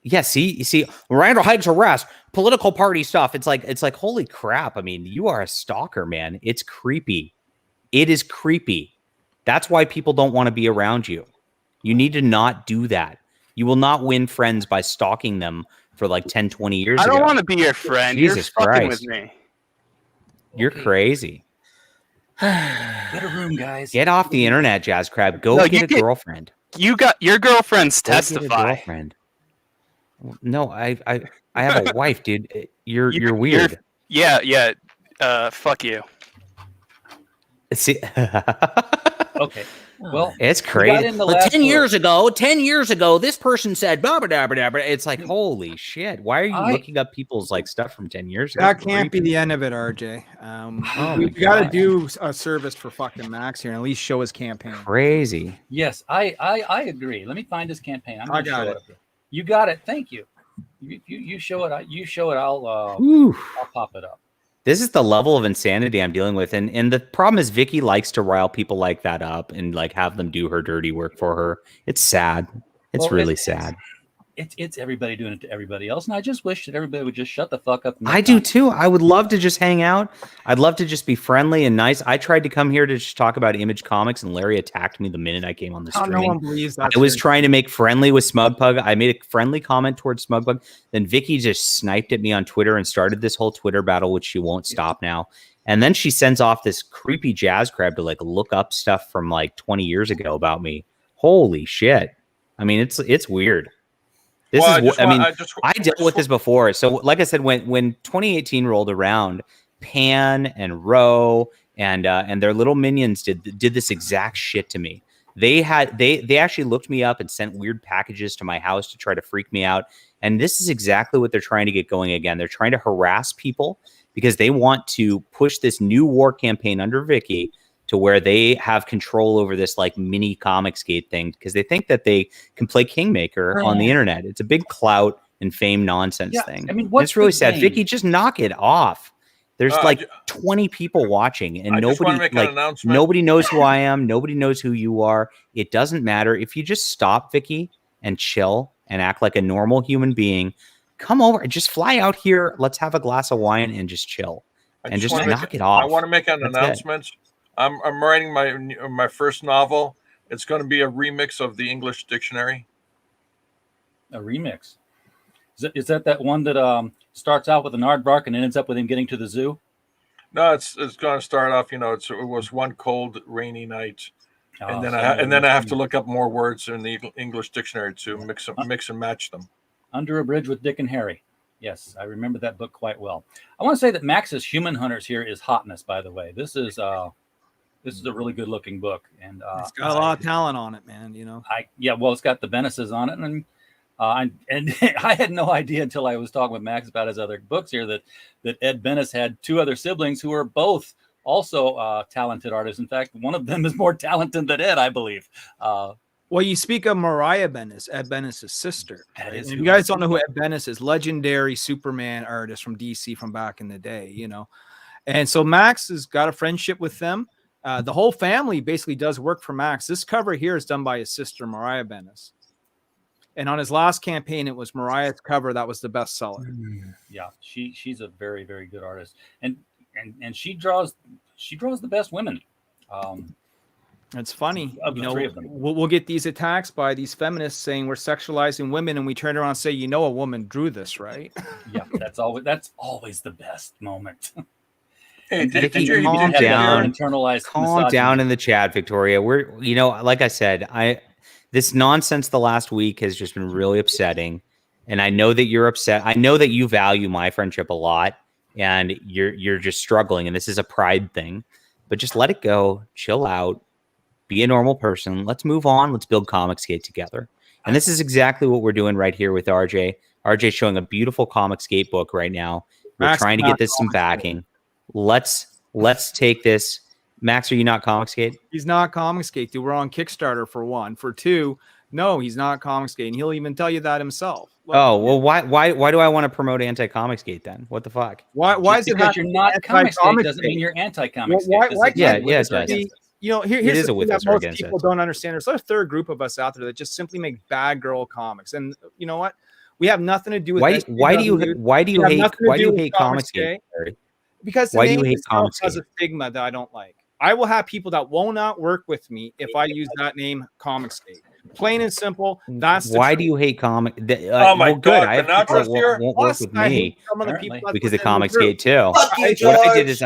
Yeah, see, Randall Haig's arrest, political party stuff. It's like, holy crap. I mean, you are a stalker, man. It's creepy. It is creepy. That's why people don't want to be around you. You need to not do that. You will not win friends by stalking them for like 10, 20 years ago. I don't want to be your friend. Jesus You're fucking Christ. with me. You're crazy. Get a room, guys. Get off the internet, Jazz Crab. Go get a girlfriend. You got your girlfriend's Go get a testify. girlfriend. No, I have a wife, dude. You're weird. Yeah. Fuck you. See, okay. Well, it's we got crazy. in the Like, last 10 years word. ago, 10 years ago, this person said blah blah blah blah blah. It's like, holy shit. Why are you looking up people's like stuff from 10 years ago? That can't be the end of it, RJ. We got to do a service for fucking Max here and at least show his campaign. Crazy. Yes, I agree. Let me find his campaign. I got it. You got it. Thank you. You show it. You show it. I'll pop it up. This is the level of insanity I'm dealing with. And the problem is Vicky likes to rile people like that up and like have them do her dirty work for her. It's sad. It's really sad. It's everybody doing it to everybody else. And I just wish that everybody would just shut the fuck up. I do too. I would love to just hang out. I'd love to just be friendly and nice. I tried to come here to just talk about Image Comics, and Larry attacked me the minute I came on the stream. No one believes that. I was trying to make friendly with Smugpug. I made a friendly comment towards Smugpug. Then Vicky just sniped at me on Twitter and started this whole Twitter battle, which she won't stop now. And then she sends off this creepy Jazz Crab to like look up stuff from like 20 years ago about me. Holy shit. I mean, it's weird. This is what I dealt with this before. So, like I said, when 2018 rolled around, Pan and Ro and their little minions did this exact shit to me. They actually looked me up and sent weird packages to my house to try to freak me out. And this is exactly what they're trying to get going again. They're trying to harass people because they want to push this new war campaign under Vicky to where they have control over this like mini Comicsgate thing because they think that they can play Kingmaker on the internet. It's a big clout and fame nonsense thing. I mean, it's really sad. Vicky, just knock it off. There's like 20 people watching, and nobody knows who I am. Nobody knows who you are. It doesn't matter. If you just stop, Vicky, and chill and act like a normal human being, come over and just fly out here. Let's have a glass of wine and just chill and just knock it off. I want to make an announcement. I'm writing my first novel. It's going to be a remix of the English dictionary. A remix? Is that one that starts out with an aardvark and ends up with him getting to the zoo? No, it's going to start off. It was one cold, rainy night, and then I have to look up more words in the English dictionary to mix and match them. Under a Bridge with Dick and Harry. Yes, I remember that book quite well. I want to say that Max's Human Hunters here is hotness. By the way, this is a really good looking book, and it's got a lot of talent on it, man. Well, it's got the Benesses on it, and I had no idea until I was talking with Max about his other books here that Ed Benes had two other siblings who are both also talented artists. In fact, one of them is more talented than Ed, I believe. Well, you speak of Mariah Benes, Ed Benes' sister. If you guys don't know who Ed Benes is, legendary Superman artist from DC from back in the day, And so Max has got a friendship with them. The whole family basically does work for Max. This cover here is done by his sister, Mariah Benes. And on his last campaign, it was Mariah's cover that was the bestseller. Yeah, she's a very, very good artist. And she draws the best women. It's funny, we'll get these attacks by these feminists saying we're sexualizing women, and we turn around and say, a woman drew this, right? Yeah, that's always the best moment. Hey, calm down. Calm down in the chat, Victoria. We're, like I said, this nonsense the last week has just been really upsetting, and I know that you're upset. I know that you value my friendship a lot, and you're just struggling, and this is a pride thing. But just let it go, chill out, be a normal person. Let's move on. Let's build Comicsgate together. And this is exactly what we're doing right here with RJ. RJ's showing a beautiful Comicsgate book right now. We're Max trying to is get not this some Comicsgate. backing. Let's take this. Max, are you not Comicsgate? He's not Comicsgate, dude. We're on Kickstarter for one. For two, no, he's not Comicsgate, and he'll even tell you that himself. Oh well, why do I want to promote anti-Comicsgate then? What the fuck? Why Just is it because have you're to be not Comicsgate doesn't anti-Comicsgate? mean you're anti-Comicsgate. Why This is Yeah, just yeah, with it or does. against it. You know, It here's is the a with thing us that or most against people us. don't understand. There's a third group of us out there that just simply make bad girl comics, and you know what? We have nothing to do with Why SJW. do you We have hate nothing to do with Comicsgate? Larry? Because the Why do you name hate itself has Comicsgate? a stigma that I don't like. I will have people that will not work with me if I use that name, Comicsgate. Plain and simple. That's the Why truth. do you hate comic? Oh my Well, good. God, I have people Panatra's that here? won't work Plus, with I hate me some of the Apparently. people that's because of within the group. Comicsgate too. Fuck you, What I did George. is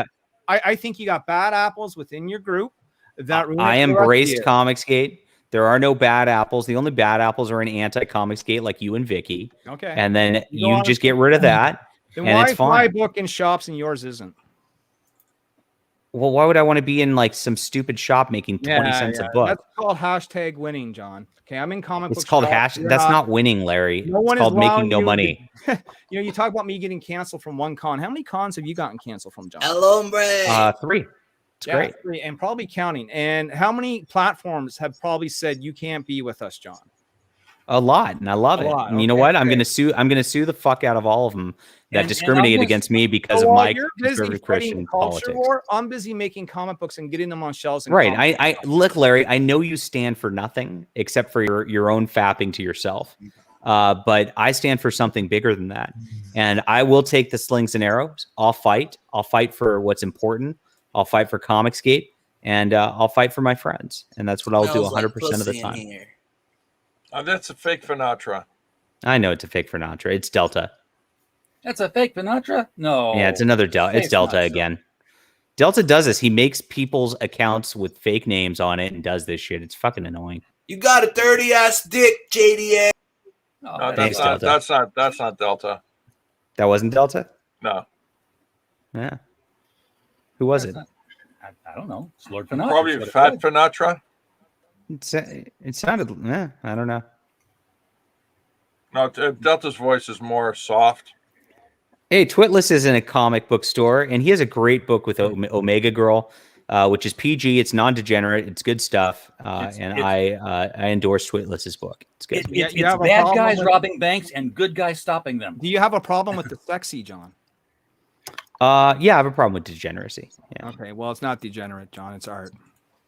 I think you got bad apples within your group that ruin I it for the rest of embraced you. Comicsgate. There are no bad apples. The only bad apples are in anti-Comicsgate, like you and Vicky. Okay. And then You you don't just get understand. rid of that, Then and why it's is my fine. book in shops and yours isn't? Well, why would I want to be in like some stupid shop making 20 cents a book? That's called hashtag winning, John. Okay, I'm in comic It's book called shops. hash. You're That's not winning, Larry. No It's one is called making allowing no you money. You know, you talk about me getting canceled from one con. How many cons have you gotten canceled from, John? El hombre. 3. It's Yeah, great. 3, and probably counting. And how many platforms have probably said you can't be with us, John? A lot, and I love A it. lot, And you know okay, what? I'm great. gonna sue. I'm gonna sue the fuck out of all of them that And discriminate I'm against me because So of while my you're busy conservative fighting Christian the culture politics. war, I'm busy making comic books and getting them on shelves. And Right. comic I look, Larry. I know you stand for nothing except for your own fapping to yourself. But I stand for something bigger than that, and I will take the slings and arrows. I'll fight. I'll fight for what's important. I'll fight for Comicsgate, and I'll fight for my friends, and that's what I'll do Smells like 100% of the pussy in time. here. That's a fake Sinatra. I know it's a fake Sinatra. It's Delta. That's a fake Sinatra? No. Yeah, it's another Delta. It's Fake Delta Sinatra. again. Delta does this. He makes people's accounts with fake names on it and does this shit. It's fucking annoying. You got a dirty ass dick, JDA. Oh, No, Thanks, that's Delta. that's not Delta. That wasn't Delta? No, Yeah. Who was it? I don't know. It's Lord Sinatra. probably That's what it Fat said. Sinatra. It sounded, I don't know. No, Delta's voice is more soft. Hey, Twitless is in a comic book store, and he has a great book with Omega Girl, which is PG. It's non-degenerate. It's good stuff, and I endorse Twitless's book. It's good. It's You have a bad problem guys with- robbing banks and good guys stopping them. Do you have a problem with the sexy, John? Yeah, I have a problem with degeneracy. Yeah. Okay, well, it's not degenerate, John. It's art.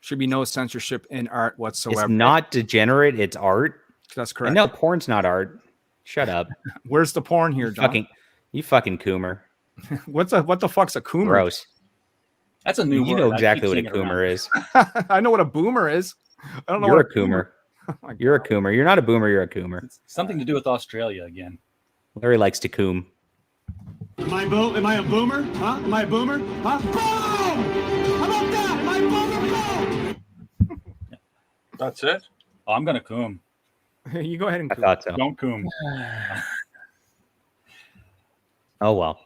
Should be no censorship in art whatsoever. It's not degenerate. It's art. That's I correct. know porn's not art. Shut up. Where's the porn here, John? You fucking coomer. What the fuck's a coomer? Gross. That's a new You word. know I exactly keep what a seeing it around. coomer is. I know what a boomer is. I don't know You're what a coomer. Oh my You're a coomer. You're not a boomer. You're a coomer. Something to do with Australia again. Larry likes to coom. Am I a boomer? Huh? Am I a boomer? Huh? Boom! How about that? Am I a boomer? Boom! That's it. Oh, I'm gonna coom. You go ahead and I thought so. Don't coom. Oh well.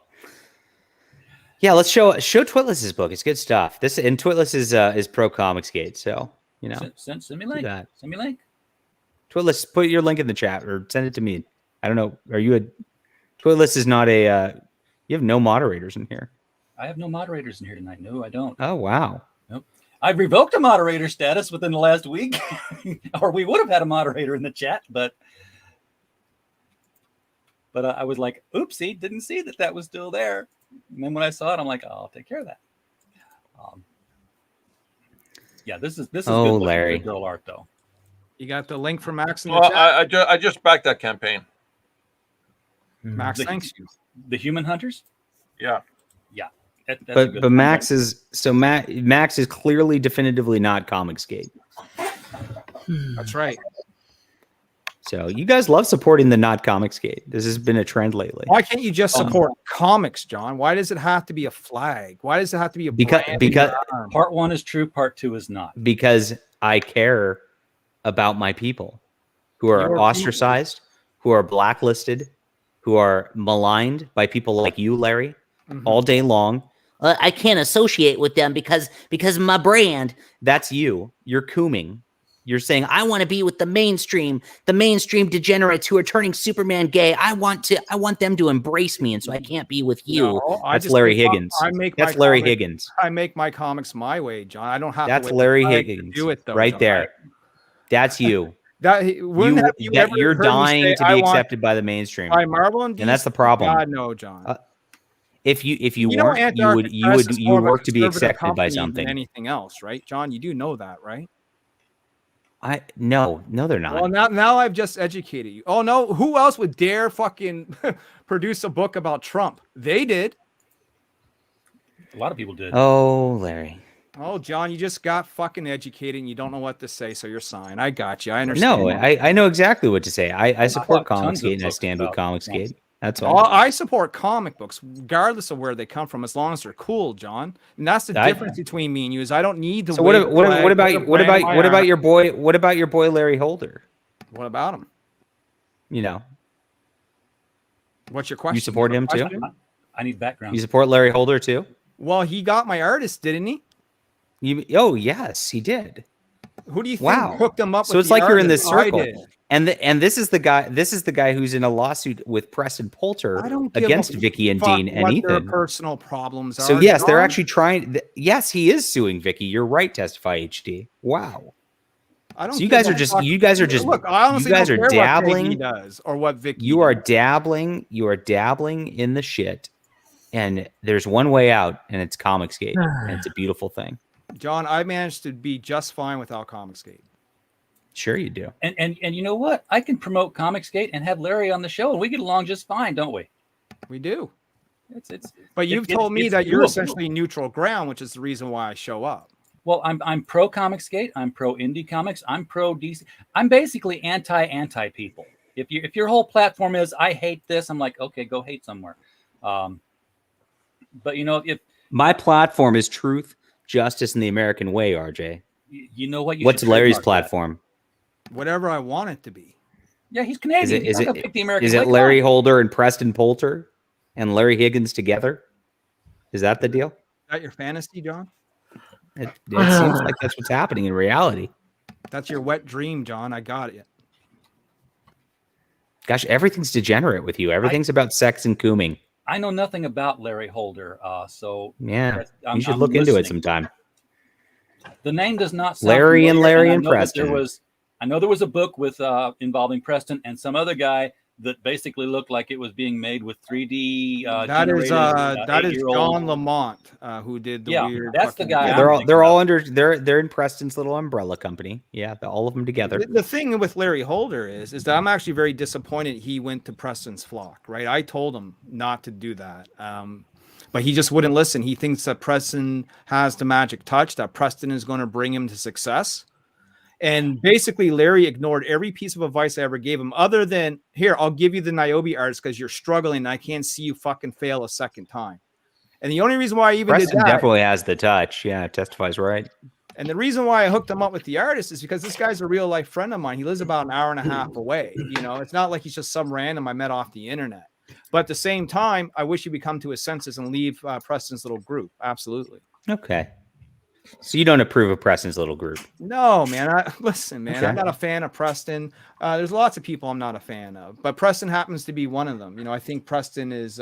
Yeah, let's show Twitless's book. It's good stuff. This and Twitless is pro Comicsgate, so you know. Send me link. that. Send me link. Twitless, put your link in the chat or send it to me. I don't know. Are you a Twitless is not a you have no moderators in here. I have no moderators in here tonight. No, I don't. Oh wow. Nope. I've revoked a moderator status within the last week, or we would have had a moderator in the chat, but I was like, oopsie, didn't see that was still there. And then when I saw it, I'm like, oh, I'll take care of that. Yeah, this is Oh, good looking Larry. good girl art though. You got the link for Max in the Well, chat. I just backed that campaign. Max, The- thanks you. The Human Hunters. Yeah. Yeah, that's a good But one. Max is so Max is clearly definitively not Comicsgate. That's right. So you guys love supporting the not Comicsgate. This has been a trend lately. Why can't you just support comics, John? Why does it have to be a flag? Why does it have to be a Because brand because arm? Part 1 is true, part 2 is not. because I care about my people who are Your ostracized, who are blacklisted, who are maligned by people like you, Larry, all day long. I can't associate with them because of my brand. That's you. You're cooming. You're saying I want to be with the mainstream degenerates who are turning Superman gay. I want them to embrace me, and so I can't be with you. No, That's Larry Higgins. That's Larry Higgins. I make my comics my way, John. I don't have That's to Larry Higgins. do it though, right John. there. That's you. You're dying to be accepted by the mainstream. By Marvel and DC, and that's the problem. God, no, John. If you weren't, you would work to be accepted by something. Than anything else, right, John? You do know that, right? No, they're not. Well, now I've just educated you. Oh no, who else would dare fucking produce a book about Trump? They did. A lot of people did. Oh, Larry. Oh, John, you just got fucking educated and you don't know what to say, so you're signed. I got you. I understand. No, I know exactly what to say. I support Comicsgate and I stand with Comicsgate. That's all. I support comic books, regardless of where they come from, as long as they're cool, John. And that's the difference between me and you. Is I don't need to. So what about your boy? What about your boy Larry Holder? What about him? You know. What's your question? You support him too? I need background. You support Larry Holder too? Well, he got my artist, didn't he? Oh yes, he did. Who do you think hooked him up? So it's like you're in this circle, and this is the guy. This is the guy who's in a lawsuit with Preston Poulter against Vicky and Dean and Ethan. Their personal problems are. So yes, they're actually trying. Yes, he is suing Vicky. You're right. Testify HD. Wow. I don't. So you guys are just. Look, I honestly you guys don't are care dabbling. What Vicky does or what Vicky. You are dabbling. You are dabbling in the shit, and there's one way out, and it's Comicsgate, and it's a beautiful thing. John, I managed to be just fine without Comicsgate. Sure you do. And you know what? I can promote Comicsgate and have Larry on the show, and we get along just fine, don't we? We do. But you've told me that you're essentially neutral ground, which is the reason why I show up. Well, I'm pro Comicsgate. I'm pro indie comics. I'm pro DC. I'm basically anti people. If your whole platform is I hate this, I'm like, okay, go hate somewhere. But you know, if my platform is truth, justice, and the American way, RJ. You know what? What's Larry's platform? Whatever I want it to be. Yeah, he's Canadian. Is it Larry Holder and Preston Poulter and Larry Higgins together? Is that the deal? Is that your fantasy, John? It seems like that's what's happening in reality. That's your wet dream, John. I got it. Gosh, everything's degenerate with you. Everything's about sex and cooming. I know nothing about Larry Holder, so yeah, you should look into it sometime. The name does not sound Larry familiar, and Preston. I know there was a book with involving Preston and some other guy that basically looked like it was being made with 3D. That is John Lamont, who did the weird. That's the guy. Yeah, they're all under. They're in Preston's little umbrella company. Yeah, all of them together. The thing with Larry Holder is that I'm actually very disappointed he went to Preston's flock. Right, I told him not to do that, but he just wouldn't listen. He thinks that Preston has the magic touch, that Preston is going to bring him to success. And basically, Larry ignored every piece of advice I ever gave him, other than, here, I'll give you the Niobe artist because you're struggling and I can't see you fucking fail a second time. And the only reason why I even Preston did that, definitely has the touch. Yeah, Testifies right. And the reason why I hooked him up with the artist is because this guy's a real life friend of mine. He lives about an hour and a half away. You know, it's not like he's just some random I met off the internet. But at the same time, I wish he would come to his senses and leave Preston's little group. Absolutely. Okay. So you don't approve of Preston's little group? No, man. Listen, man. Okay. I'm not a fan of Preston. There's lots of people I'm not a fan of, but Preston happens to be one of them. You know, I think Preston is.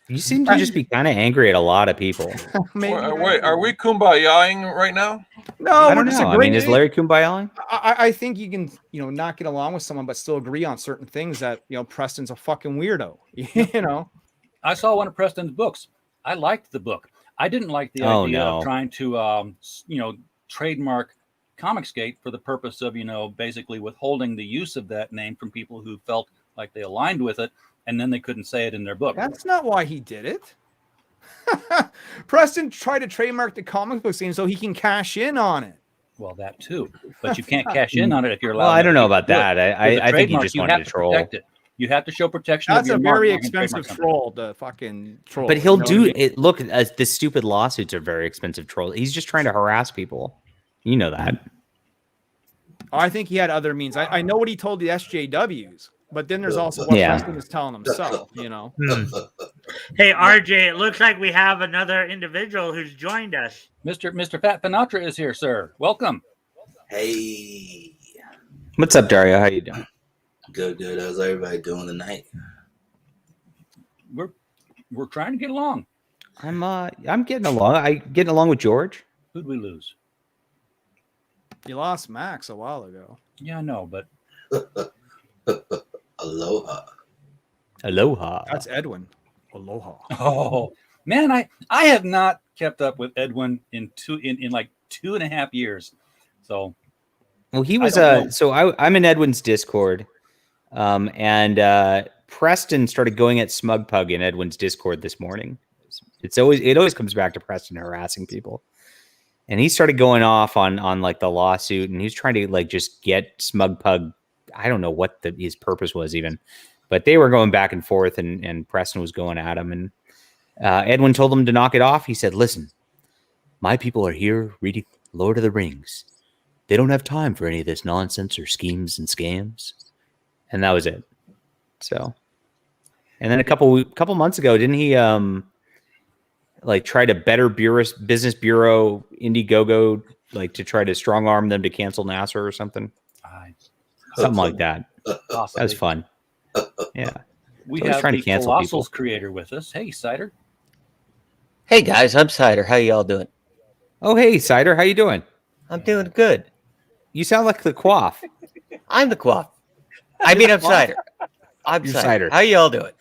You seem to just be kind of angry at a lot of people. Wait, are we kumbayaing right now? No, I don't know. I mean, is Larry kumbayaing? I think you can, not get along with someone, but still agree on certain things. That Preston's a fucking weirdo. I saw one of Preston's books. I liked the book. I didn't like the idea of trying to, trademark Comicsgate for the purpose of, basically withholding the use of that name from people who felt like they aligned with it, and then they couldn't say it in their book. That's not why he did it. Preston tried to trademark the comic book scene so he can cash in on it. Well, that too, but you can't cash in on it if you're allowed. Well, I don't know about that. I think he just wanted to troll. You have to show protection. That's a very expensive troll to fucking troll. But he'll do it. Look, the stupid lawsuits are very expensive troll. He's just trying to harass people. You know that. I think he had other means. I know what he told the SJWs, but then there's also what Preston was telling himself, Hey, RJ, it looks like we have another individual who's joined us. Mr. Fat Panatra is here, sir. Welcome. Hey, What's up, Dario? How you doing? Good. How's everybody doing tonight? We're trying to get along. I'm getting along. Getting along with George. Who'd we lose? You lost Max a while ago. Yeah, I know, but Aloha. That's Edwin. Aloha. Oh man, I have not kept up with Edwin in like 2.5 years. So Well, he was I'm in Edwin's Discord, and Preston started going at Smugpug in Edwin's Discord this morning. It always comes back to Preston harassing people, and he started going off on like the lawsuit, and he's trying to like just get Smugpug. I don't know what his purpose was even, but they were going back and forth, and Preston was going at him, and Edwin told him to knock it off. He said, "Listen, my people are here reading Lord of the Rings. They don't have time for any of this nonsense or schemes and scams." And that was it. So, and then a couple months ago, didn't he like try to better Business Bureau Indiegogo, like to try to strong arm them to cancel NASA or something? Something like that. Possibly. That was fun. Yeah. We Always have trying the to cancel Colossals people. creator with us. Hey, Cider. Hey guys, I'm Cider. How y'all doing? Oh, hey, Cider. How you doing? I'm doing good. You sound like the Quaff. I'm the Quaff. I'm Cider. I'm You're Cider. Cider. How y'all doing?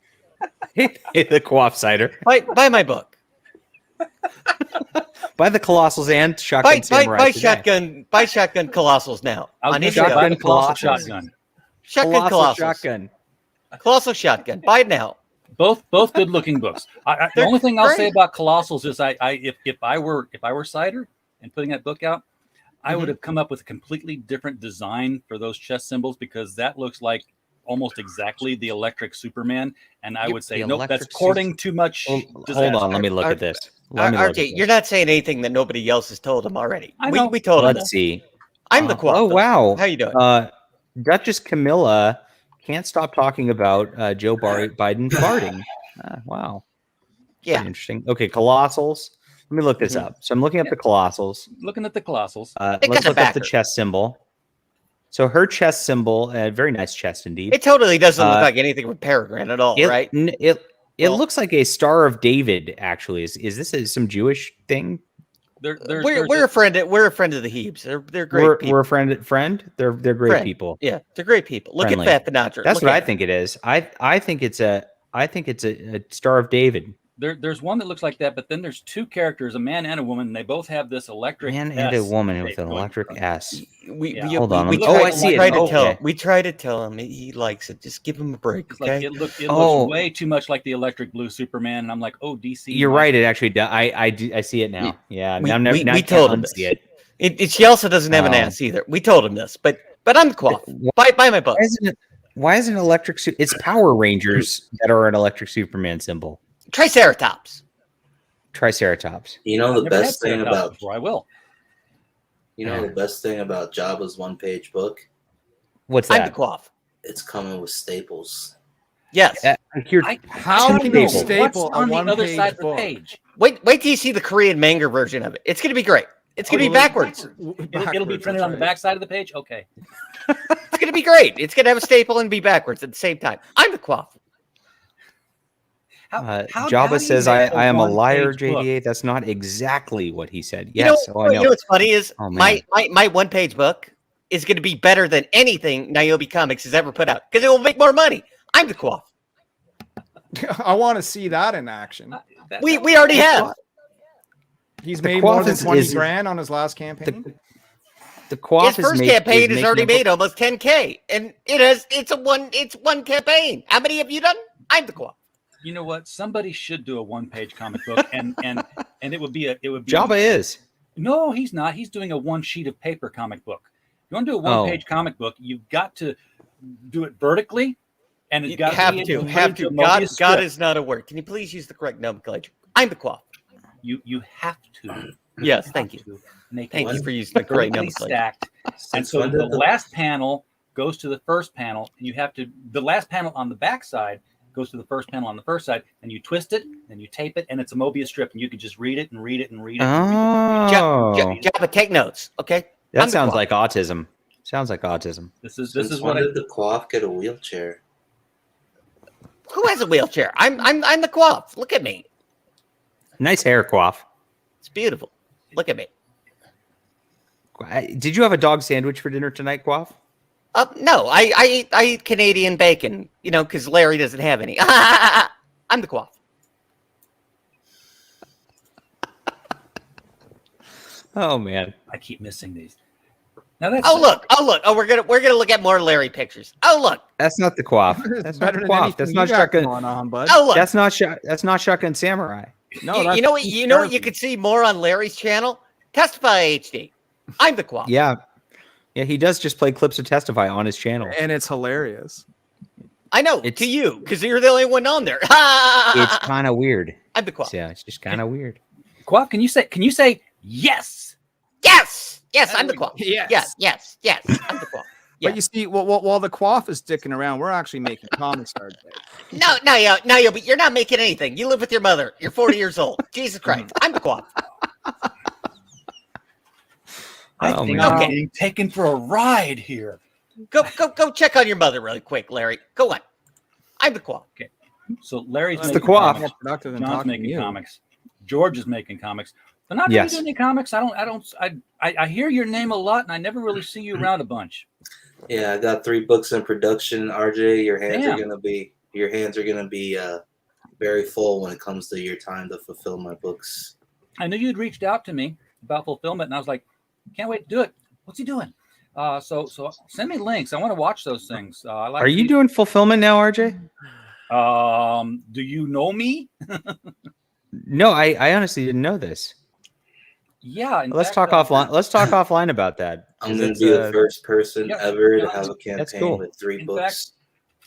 Hey, the Quaff, Cider. Buy my book. Buy the Colossals and Shotgun Samurai Buy today. Shotgun Colossals now. On Shotgun Colossal Colossals. Shotgun. Shotgun Colossal Colossals. Shotgun. Colossal Shotgun. Buy it now. Both good looking books. The They're only thing I'll say great. about Colossals is if I were Cider and putting that book out, I would have come up with a completely different design for those chest symbols, because that looks like almost exactly the electric Superman. And I would say, nope, that's courting too much. Hold on, let me look at this. RJ, you're not saying anything that nobody else has told him already. I know. We told him. Let's see. I'm the Quaff. Oh, wow. How you doing? Duchess Camilla can't stop talking about Joe Biden farting. Wow. Yeah. Pretty interesting. Okay, Colossals. Let me look this up. So I'm looking up the Colossals. Looking at the Colossals. Let's look up the chest symbol. So her chest symbol, very nice chest indeed. It totally doesn't look like anything from Peregrine at all, right? It looks like a Star of David. Actually, is this some Jewish thing? We're a friend of the Hebes. They're great people. We're a friend. They're great people. Yeah, they're great people. Look Friendly. at Fat Panatra. That's what I think it is. I think it's a Star of David. There's one that looks like that, but then there's two characters, a man and a woman. And they both have this electric Man and a woman with an electric S. Hold on. I see it. We try to tell him he likes it. Just give him a break. It's Okay? like it looks way too much like the electric blue Superman, and I'm like, oh, DC. You're right. It actually does. I see it now. Yeah. We told him this. She also doesn't have an ass either. We told him this, but I'm the Quaff. Buy my book. Why is it an electric? It's Power Rangers that are an electric Superman symbol. Triceratops. You know the best thing about I will. You know the best thing about Jabba's one-page book? What's I'm that? the Quaff. It's coming with staples. Yes. How can you staple on the other one-page side of the book? page? Wait till you see the Korean manga version of it. It's gonna be great. It's gonna be backwards. It'll be printed on the back side of the page. Okay. It's gonna be great. It's gonna have a staple and be backwards at the same time. I'm the Quaff. Jabba says I am a liar, JDA. That's not exactly what he said. Yes, You know what's funny is man. my one-page book is going to be better than anything Niobe Comics has ever put out because it will make more money. I'm the Quaff. I want to see that in action. We already have. He's The made more Quaff than is- 20 is- grand on his last campaign. The Quaff His first is campaign has making already a book- made almost 10K, and it's one campaign. How many have you done? I'm the Quaff. You know what? Somebody should do a one-page comic book, and it would be Jabba is. No, he's not. He's doing a one sheet of paper comic book. You want to do a one-page comic book? You've got to do it vertically, and it's got Have to to. Mobius God strip. is not a word. Can you please use the correct nomenclature? I'm the Quaff. You have to. Yes, thank you. Thank you for using the correct vertically nomenclature. stacked. And so the last panel goes to the first panel, and you have to. The last panel on the back side goes to the first panel on the first side, and you twist it, and you tape it, and it's a Mobius strip, and you can just read it and read it and read it. Oh, Jabba, take notes, okay? that sounds like autism. Sounds like autism. This is Since what when did the Quaff get a wheelchair? Who has a wheelchair? I'm the Quaff. Look at me. Nice hair, Quaff. It's beautiful. Look at me. Did you have a dog sandwich for dinner tonight, Quaff? No, I eat Canadian bacon, because Larry doesn't have any. I'm the Quaff. Oh man, I keep missing these. Now that's Oh look! Oh, we're gonna look at more Larry pictures. Oh look! That's not the Quaff. That's not the Quaff. That's not shotgun. On, bud. Oh look! That's not Shotgun Samurai. No, you know what? You know what? You could see more on Larry's channel. Testify HD. I'm the Quaff. Yeah, he does just play clips of Testify on his channel, and it's hilarious. I know to you because you're the only one on there. It's kind of weird. I'm the Quaff. Yeah, it's just kind of weird. Quaff, can you say yes? Yes, I'm the Quaff. Yes. I'm the Quaff. But you see, while the Quaff is sticking around, we're actually making comics our day. No, but you're not making anything. You live with your mother. You're 40 years old. Jesus Christ. I'm the Quaff. I think I'm getting taken for a ride here. Go check on your mother really quick, Larry. Go on. I'm the Quaff. Okay. So Larry's the Quaff. John's making comics. George is making comics. They're not really doing any comics. I hear your name a lot, and I never really see you around a bunch. Yeah, I got 3 books in production. RJ, your hands are gonna be very full when it comes to your time to fulfill my books. I knew you'd reached out to me about fulfillment, and I was like, can't wait to do it. What's he doing? So send me links. I want to watch those things. Are you doing fulfillment now, RJ? Do you know me? No, I honestly didn't know this. Yeah. Let's talk offline. Let's talk offline about that. I'm going to be the first person ever to have a campaign with 3 books. Fact,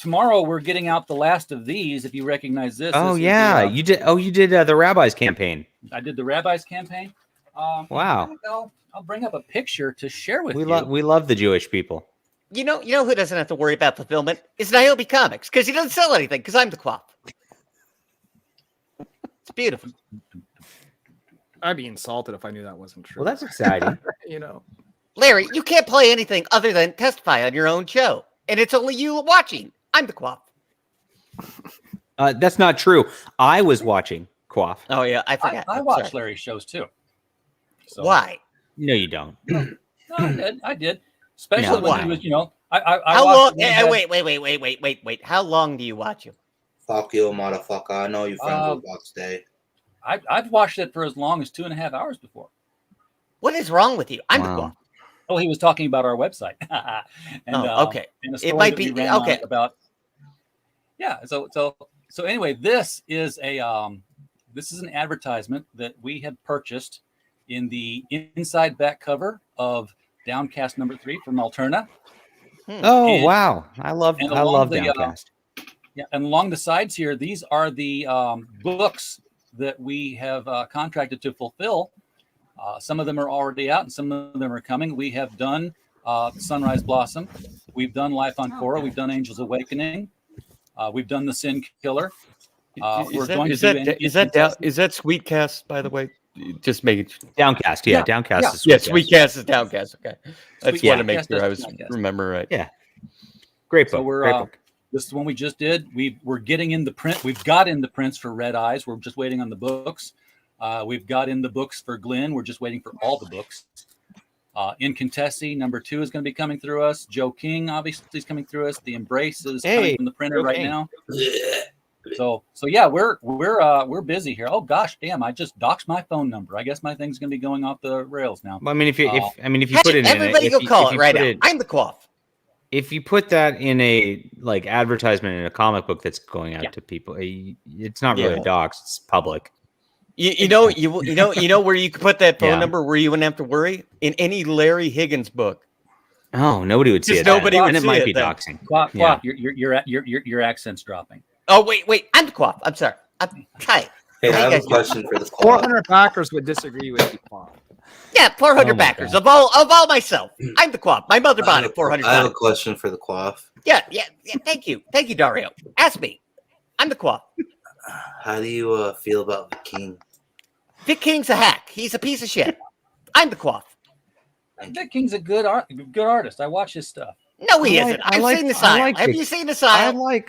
tomorrow we're getting out the last of these. If you recognize this. Oh this yeah, is, you did. Oh, you did the Rabbi's campaign. I did the Rabbi's campaign. Wow. I'll bring up a picture to share with you. We love the Jewish people. You know who doesn't have to worry about fulfillment? It's Niobe Comics, because he doesn't sell anything, because I'm the Quaff. It's beautiful. I'd be insulted if I knew that wasn't true. Well, that's exciting. Larry, you can't play anything other than Testify on your own show, and it's only you watching. I'm the Quaff. That's not true. I was watching Quaff. Oh yeah, I forgot. I watch Larry's shows too. So. Why? No, you don't. No, I did. Especially when he was, I how long? Wait. How long do you watch him? Fuck you, motherfucker. I know you friends with Box Day. I've watched it for as long as 2.5 hours before. What is wrong with you? I'm the Quaff. Oh, he was talking about our website. And, okay. It might be okay. About So anyway, this is an advertisement that we had purchased in the inside back cover of Downcast #3 from Alterna. Oh wow, I love Downcast. And along the sides here, these are the books that we have contracted to fulfill. Some of them are already out, and some of them are coming. We have done Sunrise Blossom. We've done Life on Korra. We've done Angels Awakening. We've done The Sin Killer. Is that Sweetcast, by the way? Just making Downcast. Yeah, Downcast. Is Sweetcast is Downcast. Okay, I just want to make sure I was remember right. Yeah, great book. So great book. This is one we just did. We're getting in the print. We've got in the prints for Red Eyes. We're just waiting on the books. We've got in the books for Glenn. We're just waiting for all the books. In Contessi, #2 is going to be coming through us. Joe King obviously is coming through us. The Embrace is coming from the printer right now. So yeah, we're busy here. Oh gosh, damn! I just doxed my phone number. I guess my thing's going to be going off the rails now. I mean, if you put it in, everybody go call it right now. I'm the Quaff. If you put that in a advertisement in a comic book that's going out to people, it's not really a dox. It's public. You know where you could put that phone number where you wouldn't have to worry in any Larry Higgins book. Oh, nobody would see it. Nobody would and see it might it be then. doxing. Quaff, your accent's dropping. Oh wait, I'm the Quaff. I'm sorry. Hi. Hey, I have a question for the 400 backers would disagree with you, Quaff. Yeah, 400 backers of all myself. I'm the Quaff. My mother bought it 400. I have a question for the Quaff. Yeah. Thank you, Dario. Ask me. I'm the Quaff. How do you feel about the King? Vic King's a hack. He's a piece of shit. I'm the Quaff. Vic King's a good artist. I watch his stuff. No, he isn't. I've seen the Asylum. Have you seen the Asylum?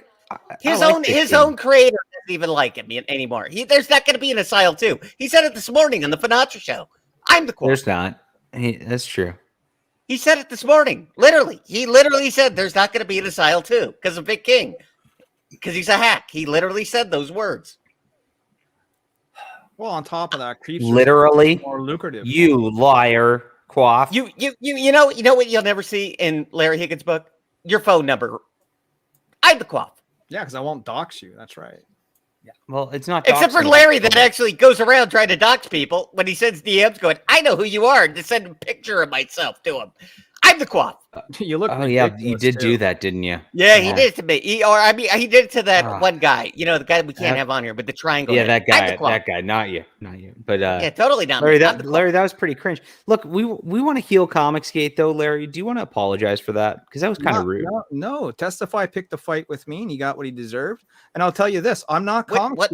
His own creator doesn't even like him anymore. There's not going to be an Asylum 2. He said it this morning on the Finatra show. I'm the quote. There's not. That's true. He said it this morning. Literally. He literally said there's not going to be an Asylum 2 because of Vic King. Because he's a hack. He literally said those words. Well, on top of that, creeps literally more lucrative. You liar, Quaff. You know what you'll never see in Larry Higgins' book? Your phone number. I'm the Quaff. Yeah, because I won't dox you. That's right. Yeah. Well, it's not except for Larry that actually goes around trying to dox people when he sends DMs going, I know who you are, and to send a picture of myself to him. I'm the Quaff. You look. Oh yeah, you did do that, didn't you? Yeah, he did it to me. He did it to that one guy. You know, the guy we can't have on here, but the triangle. Yeah, that guy, not you. But yeah, totally not. Larry, that was pretty cringe. Look, we want to heal Comicsgate though, Larry. Do you want to apologize for that? Because that was kind of rude. No, Testify picked a fight with me, and he got what he deserved. And I'll tell you this: I'm not Comicsgate. What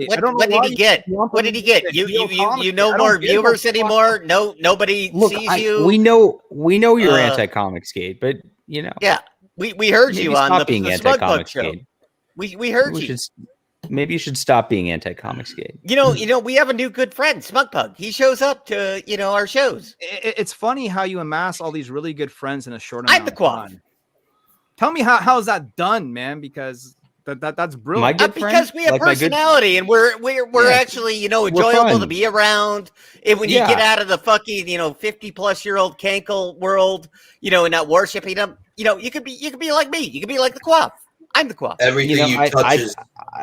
did he get? What did he get? You no more viewers anymore. No, nobody sees you. We know you're anti-Comicsgate, but you know. Yeah, we heard you on the Smug Bug show. We heard you. Maybe you should stop being anti-Comicsgate. You know, we have a new good friend, Smug Bug. He shows up to our shows. It's funny how you amass all these really good friends in a short amount of time. Tell me how's that done, man? Because that's brilliant. Because we have personality and we're actually enjoyable to be around. And when you get out of the fucking 50-plus-year-old cankle world, and not worshiping them, you could be like me. You could be like the Quaff. I'm the Quaff. Everything you touch is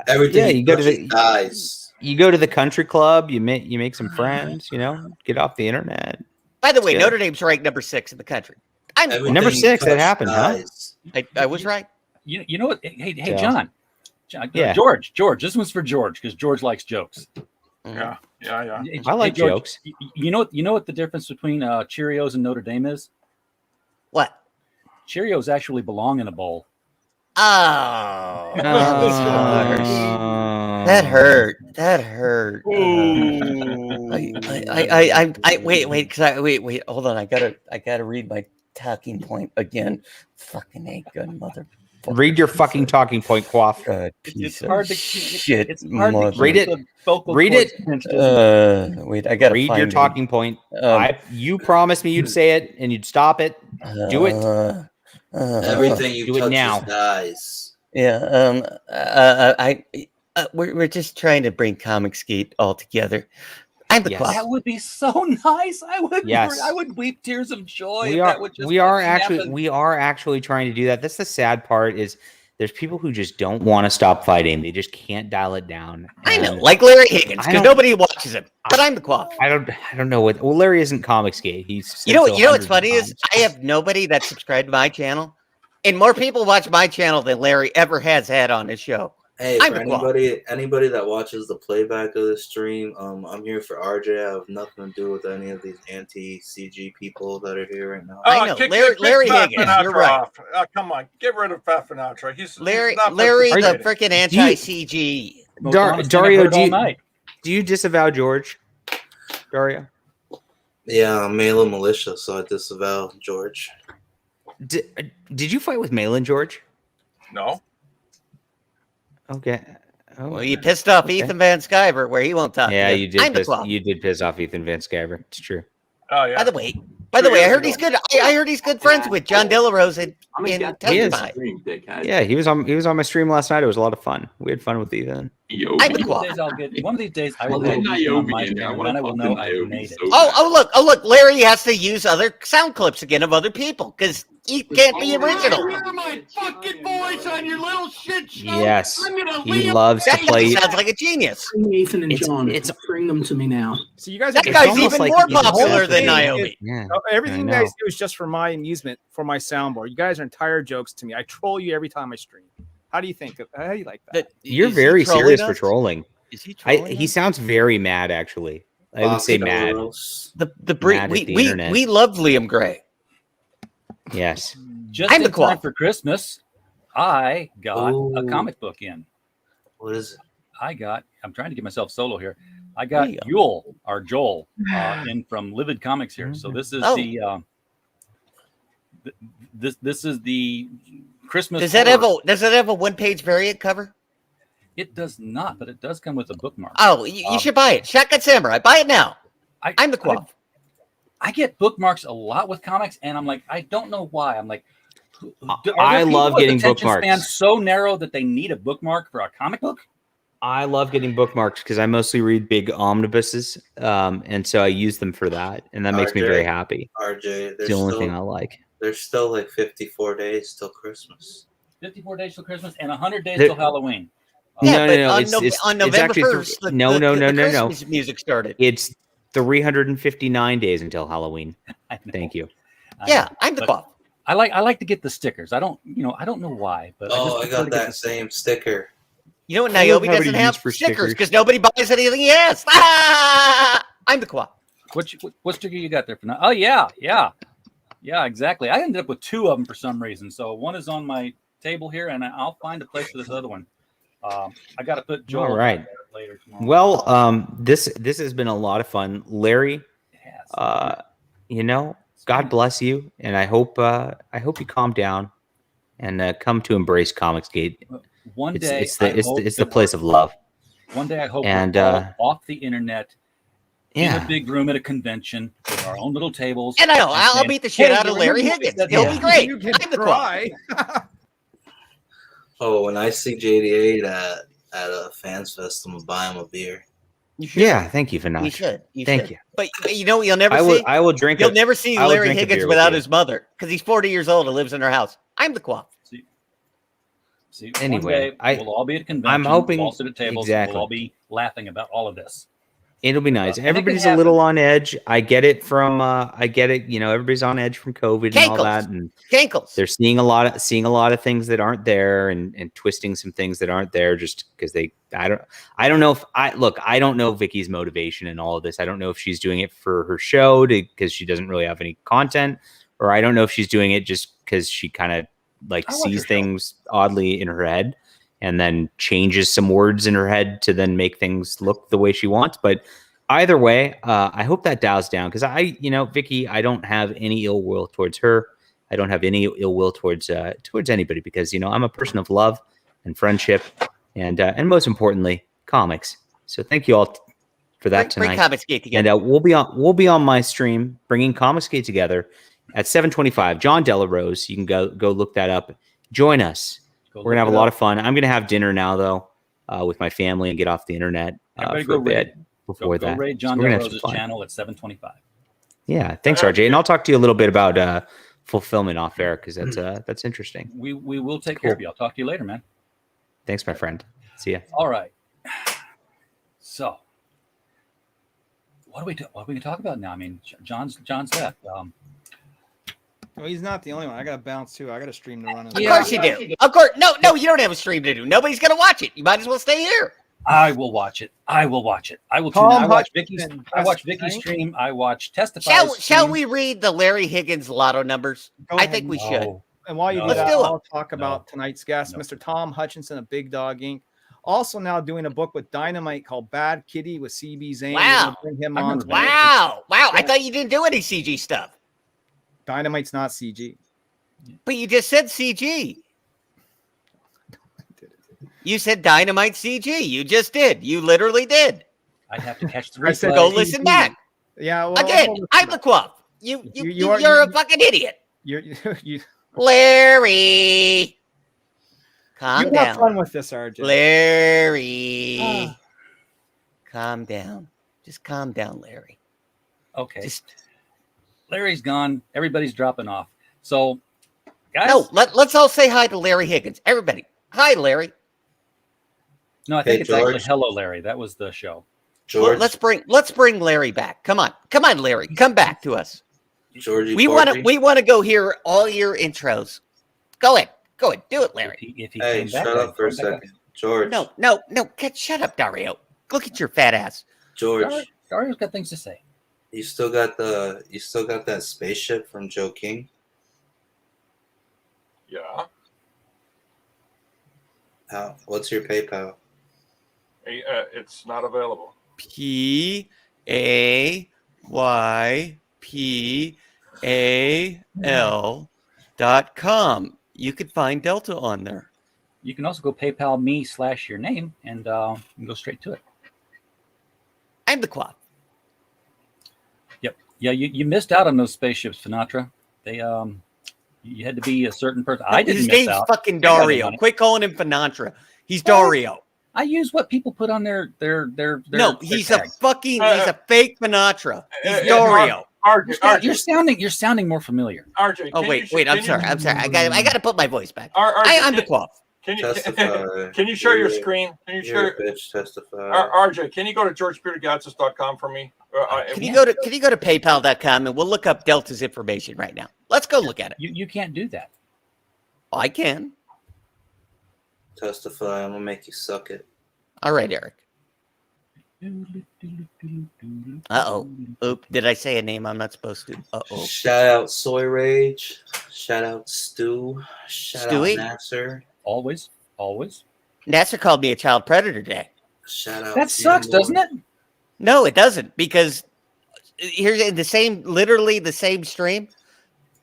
everything. You go to the dies. You go to the country club. You make some friends. Get off the internet. By the way, Notre Dame's ranked number 6 in the country. I'm number 6. That happened, dies. Huh? I was right. You know what? Hey, John. Yeah. George, this one's for George because George likes jokes. Yeah. I like George, jokes. You know what the difference between Cheerios and Notre Dame is? What? Cheerios actually belong in a bowl. Oh, that hurt. Wait. Hold on. I gotta read my talking point again. Fucking ain't good, mother. Read your fucking talking point, Quaff. It's hard to shit. It's hard to read it. Read it. Wait, I gotta read find your talking point. You promised me you'd say it and you'd stop it. Do it. Everything you do touch it now. dies. Yeah. We're just trying to bring Comicsgate all together. I'm the Quaff. That would be so nice. I would weep tears of joy. We are actually trying to do that. That's the sad part is there's people who just don't want to stop fighting. They just can't dial it down. I know, like Larry Higgins, because nobody watches him. But I'm the Quaff. I don't know what. Well, Larry isn't Comicsgate. He's you know what's funny is I have nobody that's subscribed to my channel, and more people watch my channel than Larry ever has had on his show. Hey, for anybody that watches the playback of the stream, I'm here for RJ. I have nothing to do with any of these anti-CG people that are here right now. I know, Larry Higgins. You're right. Come on, get rid of Pat Finatra. He's Larry, not the freaking anti-CG. Dario, do you disavow George? Dario? Yeah, I'm Malin militia, so I disavow George. Did you fight with Malin, George? No. Okay. Oh, well, you pissed off Ethan Van Sciver where he won't talk. Yeah, to you did. You did piss off Ethan Van Sciver. It's true. Oh yeah. By the way, I heard he's good. I heard he's good friends with John Dillarose in Testify. Yeah, he was on my stream last night. It was a lot of fun. We had fun with Ethan. I'm the Quaff. One of these days, I will get on my channel, and I will know I've made it. Oh, look! Larry has to use other sound clips again of other people because he can't be original. Hear my fucking voice on your little shit show. Yes, he loves to play. Sounds like a genius. Nathan and John, bring them to me now. So you guys, that guy's even more popular than Naomi. Yeah, everything you guys do is just for my amusement, for my soundboard. You guys are entire jokes to me. I troll you every time I stream. How do you think? How do you like that? You're very serious for trolling. Is he trolling? He sounds very mad, actually. I would say mad. We love Liam Gray. Yes. Just in time for Christmas, I got a comic book in. What is it? I'm trying to get myself solo here. I got Joel in from Livid Comics here. So this is This is the Christmas. Does that have a one-page variant cover? It does not, but it does come with a bookmark. Oh, you should buy it. Shotgun Samurai, buy it now. I'm the quaff. I get bookmarks a lot with comics, and I'm like, I don't know why. I'm like, I love getting bookmarks. Span so narrow that they need a bookmark for a comic book. I love getting bookmarks because I mostly read big omnibuses, and so I use them for that, and that makes me very happy. RJ, it's the only thing I like. There's still like 54 days till Christmas. 54 days till Christmas and 100 days till Halloween. No. On November 1st, no. Christmas music started. It's 359 days until Halloween. Thank you. Yeah, I'm the quaff. I like to get the stickers. I don't know why, but I got that same sticker. You know what? Naomi doesn't have stickers because nobody buys anything he has. I'm the quaff. What sticker you got there for now? Oh yeah, exactly. I ended up with 2 of them for some reason. So one is on my table here, and I'll find a place for this other one. I got to put Joel all right later tomorrow. Well, this has been a lot of fun, Larry. God bless you, and I hope you calm down and come to embrace Comicsgate. One day, it's the place of love. One day, I hope and we're all off the internet, in a big room at a convention with our own little tables. And I'll beat the shit out of Larry Higgins. He'll be great. I'm the quaff. Oh, when I see JD8 at a fans fest, I'm gonna buy him a beer. Yeah, thank you, Vinod. You should. Thank you. But you'll never I will drink. You'll never see Larry Higgins without his mother because he's 40 years old and lives in her house. I'm the quaff. See, anyway, one day we'll all be at a convention. I'm hoping we'll all sit at tables. exactly. We'll all be laughing about all of this. It'll be nice. Everybody's a little on edge. I get it from. Everybody's on edge from COVID and all that, and they're seeing a lot of things that aren't there, and twisting some things that aren't there just because I don't know if I don't know Vicky's motivation in all of this. I don't know if she's doing it for her show because she doesn't really have any content, or I don't know if she's doing it just because she kind of sees things oddly in her head and then changes some words in her head to then make things look the way she wants. But either way, I hope that dials down because Vicky, I don't have any ill will towards her. I don't have any ill will towards anybody because I'm a person of love and friendship and most importantly, comics. So thank you all for that tonight. Bring Comicsgate together. And we'll be on my stream bringing Comicsgate together at 7:25. John Delarose. You can go look that up. Join us. We're gonna have a lot of fun. I'm gonna have dinner now though with my family and get off the internet for a bit before that. Go raid John Delarose's channel at 7:25. Yeah, thanks, RJ, and I'll talk to you a little bit about fulfillment off air because that's interesting. We will take care of you. I'll talk to you later, man. Thanks, my friend. See ya. All right. So, what are we going to talk about now? I mean, John's left. Well, he's not the only one. I got to bounce too. I got a stream to run. Of course you do. Of course. No, you don't have a stream to do. Nobody's going to watch it. You might as well stay here. I will watch it. I will tune in. I watch Vicky's stream. I watch Testify. Shall we read the Larry Higgins lotto numbers? I think we should. And while you do that, I'll talk about tonight's guest, Mr. Tom Hutchinson of Big Dog Inc. Also now doing a book with Dynamite called Bad Kitty with CB Zane. Wow. Bring him on. Wow. I thought you didn't do any CG stuff. Dynamite's not CG. But you just said CG. You said Dynamite CG. You just did. You literally did. I have to catch the replay. Go listen back. Yeah. Well, again, I'm the quaff. You're a fucking idiot. You Larry. Calm down. Have fun with this, RJ. Larry. Calm down. Just calm down, Larry. Okay. Larry's gone. Everybody's dropping off. So, guys. No, let's all say hi to Larry Higgins. Everybody. Hi, Larry. No, I think it's actually Hello, Larry. That was the show. George. Well, let's bring Larry back. Come on, Larry. Come back to us. Georgie, we want to go hear all your intros. Go ahead. Do it, Larry. Hey, shut up for a second. George. No. Shut up, Dario. Look at your fat ass. George. Dario's got things to say. You still got that spaceship from Joe King? Yeah. What's your PayPal? It's not available. PAYPAL .com. You could find Delta on there. You can also go PayPal me/your name and go straight to it. I'm the Quap. Yep. Yeah, you missed out on those spaceships, Sinatra. They you had to be a certain person. I didn't His miss name's out. fucking Dario. Quit calling him Sinatra. He's Dario. I use what people put on their No, he's tags. he's a fake Sinatra. He's Dario. You're sounding more familiar. RJ, oh wait, I'm sorry. I got to put my voice back. I'm the Quap. Can you Testify. can you share your screen? Can you You're share? a bitch, testify. RJ, can you go to georgepetergatzis.com for me? Can you go to PayPal.com and we'll look up Delta's information right now? Let's go look at it. You can't do that. Oh, I can. Testify. I'm gonna make you suck it. All right, Eric. Uh-oh. Oop, did I say a name I'm not supposed to? Uh-oh. Shout out Soy Rage. Shout out Stu. Shout Stewie? out Nasser. Always. Nasser called me a child predator today. Shout out. That sucks, doesn't it? No, it doesn't, because here's in literally the same stream.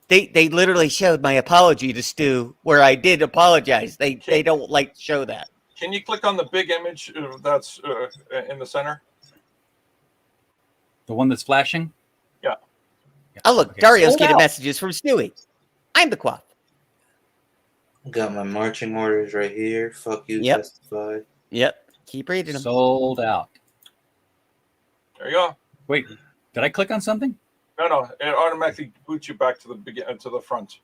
They literally showed my apology to Stu where I did apologize. They don't like to show that. Can you click on the big image that's in the center? The one that's flashing? Yeah. Oh, look, Okay. Dario's Sold getting out. messages from Stewie. I'm the Quap. Got my marching orders right here. Fuck you, Yep. testify. Yep. Keep reading them. Sold out. There you go. Wait, did I click on something? No, it automatically boots you back to the front.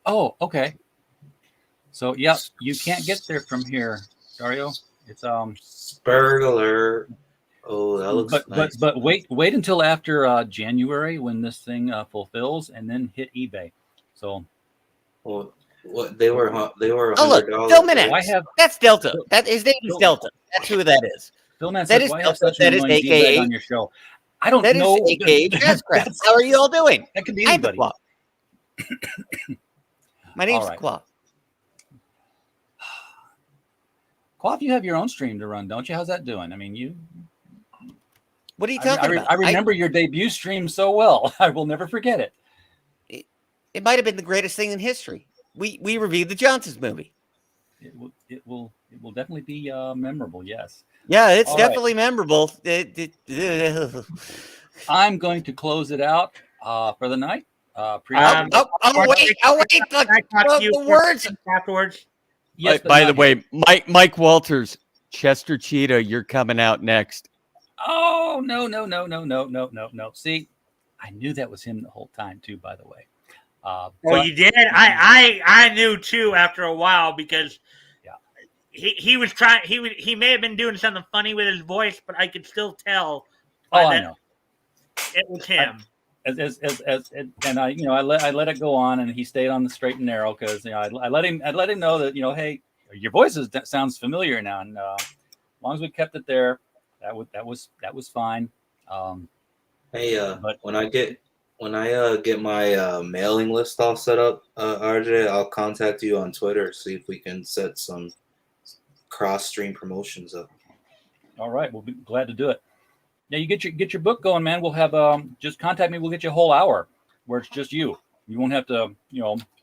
Oh, okay. So yeah, you can't get there from here, Dario. It's Burglar. Oh, that looks nice. But wait until after January when this thing fulfills, and then hit eBay. So. Well, what they were Oh look, $100. Philman. That's Delta. That his name is Delta. That's who that is. Philman That says, is "Why have Delta. such That an is annoying AKA D-bag on your show?" I don't That know. is AKA Jazzcraft. How are you all doing? That could be I'm the anybody. Quap. My name's All right. Quap. Quap, you have your own stream to run, don't you? How's that doing? I mean, you. What are you talking about? I remember your debut stream so well. I will never forget it. It might have been the greatest thing in history. We reviewed the Johnsons movie. It will definitely be memorable. Yes. Yeah, it's All definitely memorable. I'm going to close it out for the night. I'll wait. The words afterwards. Yes, but by not the way, Mike Walters, Chester Cheetah, you're coming out next. Oh no! See, I knew that was him the whole time too. By the way. Well, you did. I knew too after a while because he was trying. He may have been doing something funny with his voice, but I could still tell. I know. It was him. And I let it go on, and he stayed on the straight and narrow because I let him know that hey, your voice sounds familiar now, and as long as we kept it there, that was fine. Hey, when I get my mailing list all set up, RJ, I'll contact you on Twitter, see if we can set some cross-stream promotions up. All right, we'll be glad to do it. Yeah, you get your book going, man. We'll have just contact me. We'll get you a whole hour where it's just you. You won't have to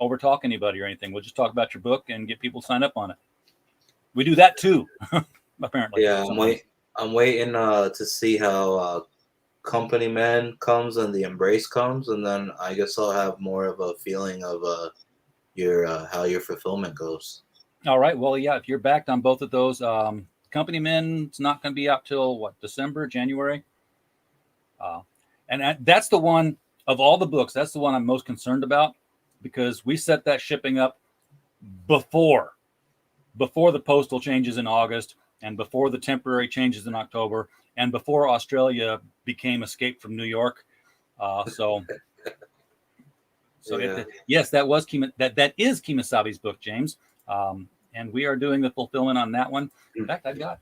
over talk anybody or anything. We'll just talk about your book and get people signed up on it. We do that too, apparently. Yeah, I'm waiting to see how Company Man comes and the Embrace comes, and then I guess I'll have more of a feeling of your how your fulfillment goes. All right. Well, yeah, if you're backed on both of those, Company Men's not going to be out till December, January. And that's the one of all the books. That's the one I'm most concerned about because we set that shipping up before the postal changes in August and before the temporary changes in October and before Australia became Escape from New York. Yes, that was that is Kimasabi's book, James. And we are doing the fulfillment on that one. In fact, I've got.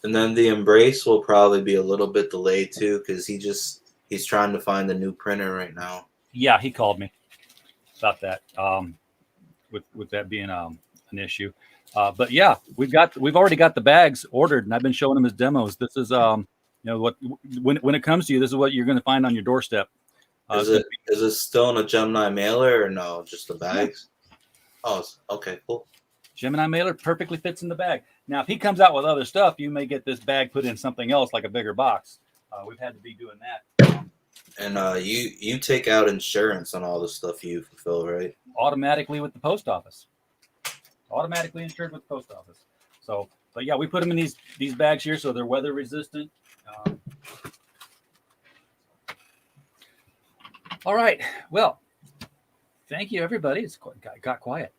And then the Embrace will probably be a little bit delayed too, because he's trying to find a new printer right now. Yeah, he called me about that. With that being an issue, but yeah, we've already got the bags ordered, and I've been showing him his demos. This is what when it comes to you, this is what you're going to find on your doorstep. Is it still in a Gemini mailer or no? Just the bags? Oh, okay, cool. Gemini mailer perfectly fits in the bag. Now, if he comes out with other stuff, you may get this bag put in something else, like a bigger box. We've had to be doing that. And you take out insurance on all the stuff you fulfill, right? Automatically with the post office. Automatically insured with the post office. So, but yeah, we put them in these bags here so they're weather resistant. All right. Well, thank you, everybody. It's got quiet.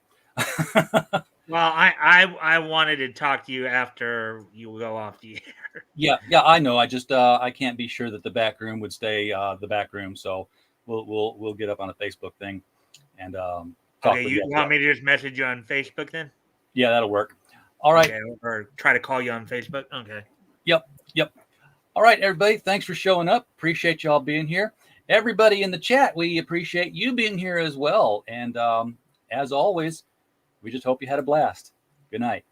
Well, I wanted to talk to you after you go off the air. Yeah, I know. I just I can't be sure that the back room would stay the back room, so we'll get up on a Facebook thing and talk. Okay, you want me to just message you on Facebook then? Yeah, that'll work. All right. Okay, or try to call you on Facebook. Okay. Yep. All right, everybody. Thanks for showing up. Appreciate y'all being here. Everybody in the chat, we appreciate you being here as well. And as always, we just hope you had a blast. Good night.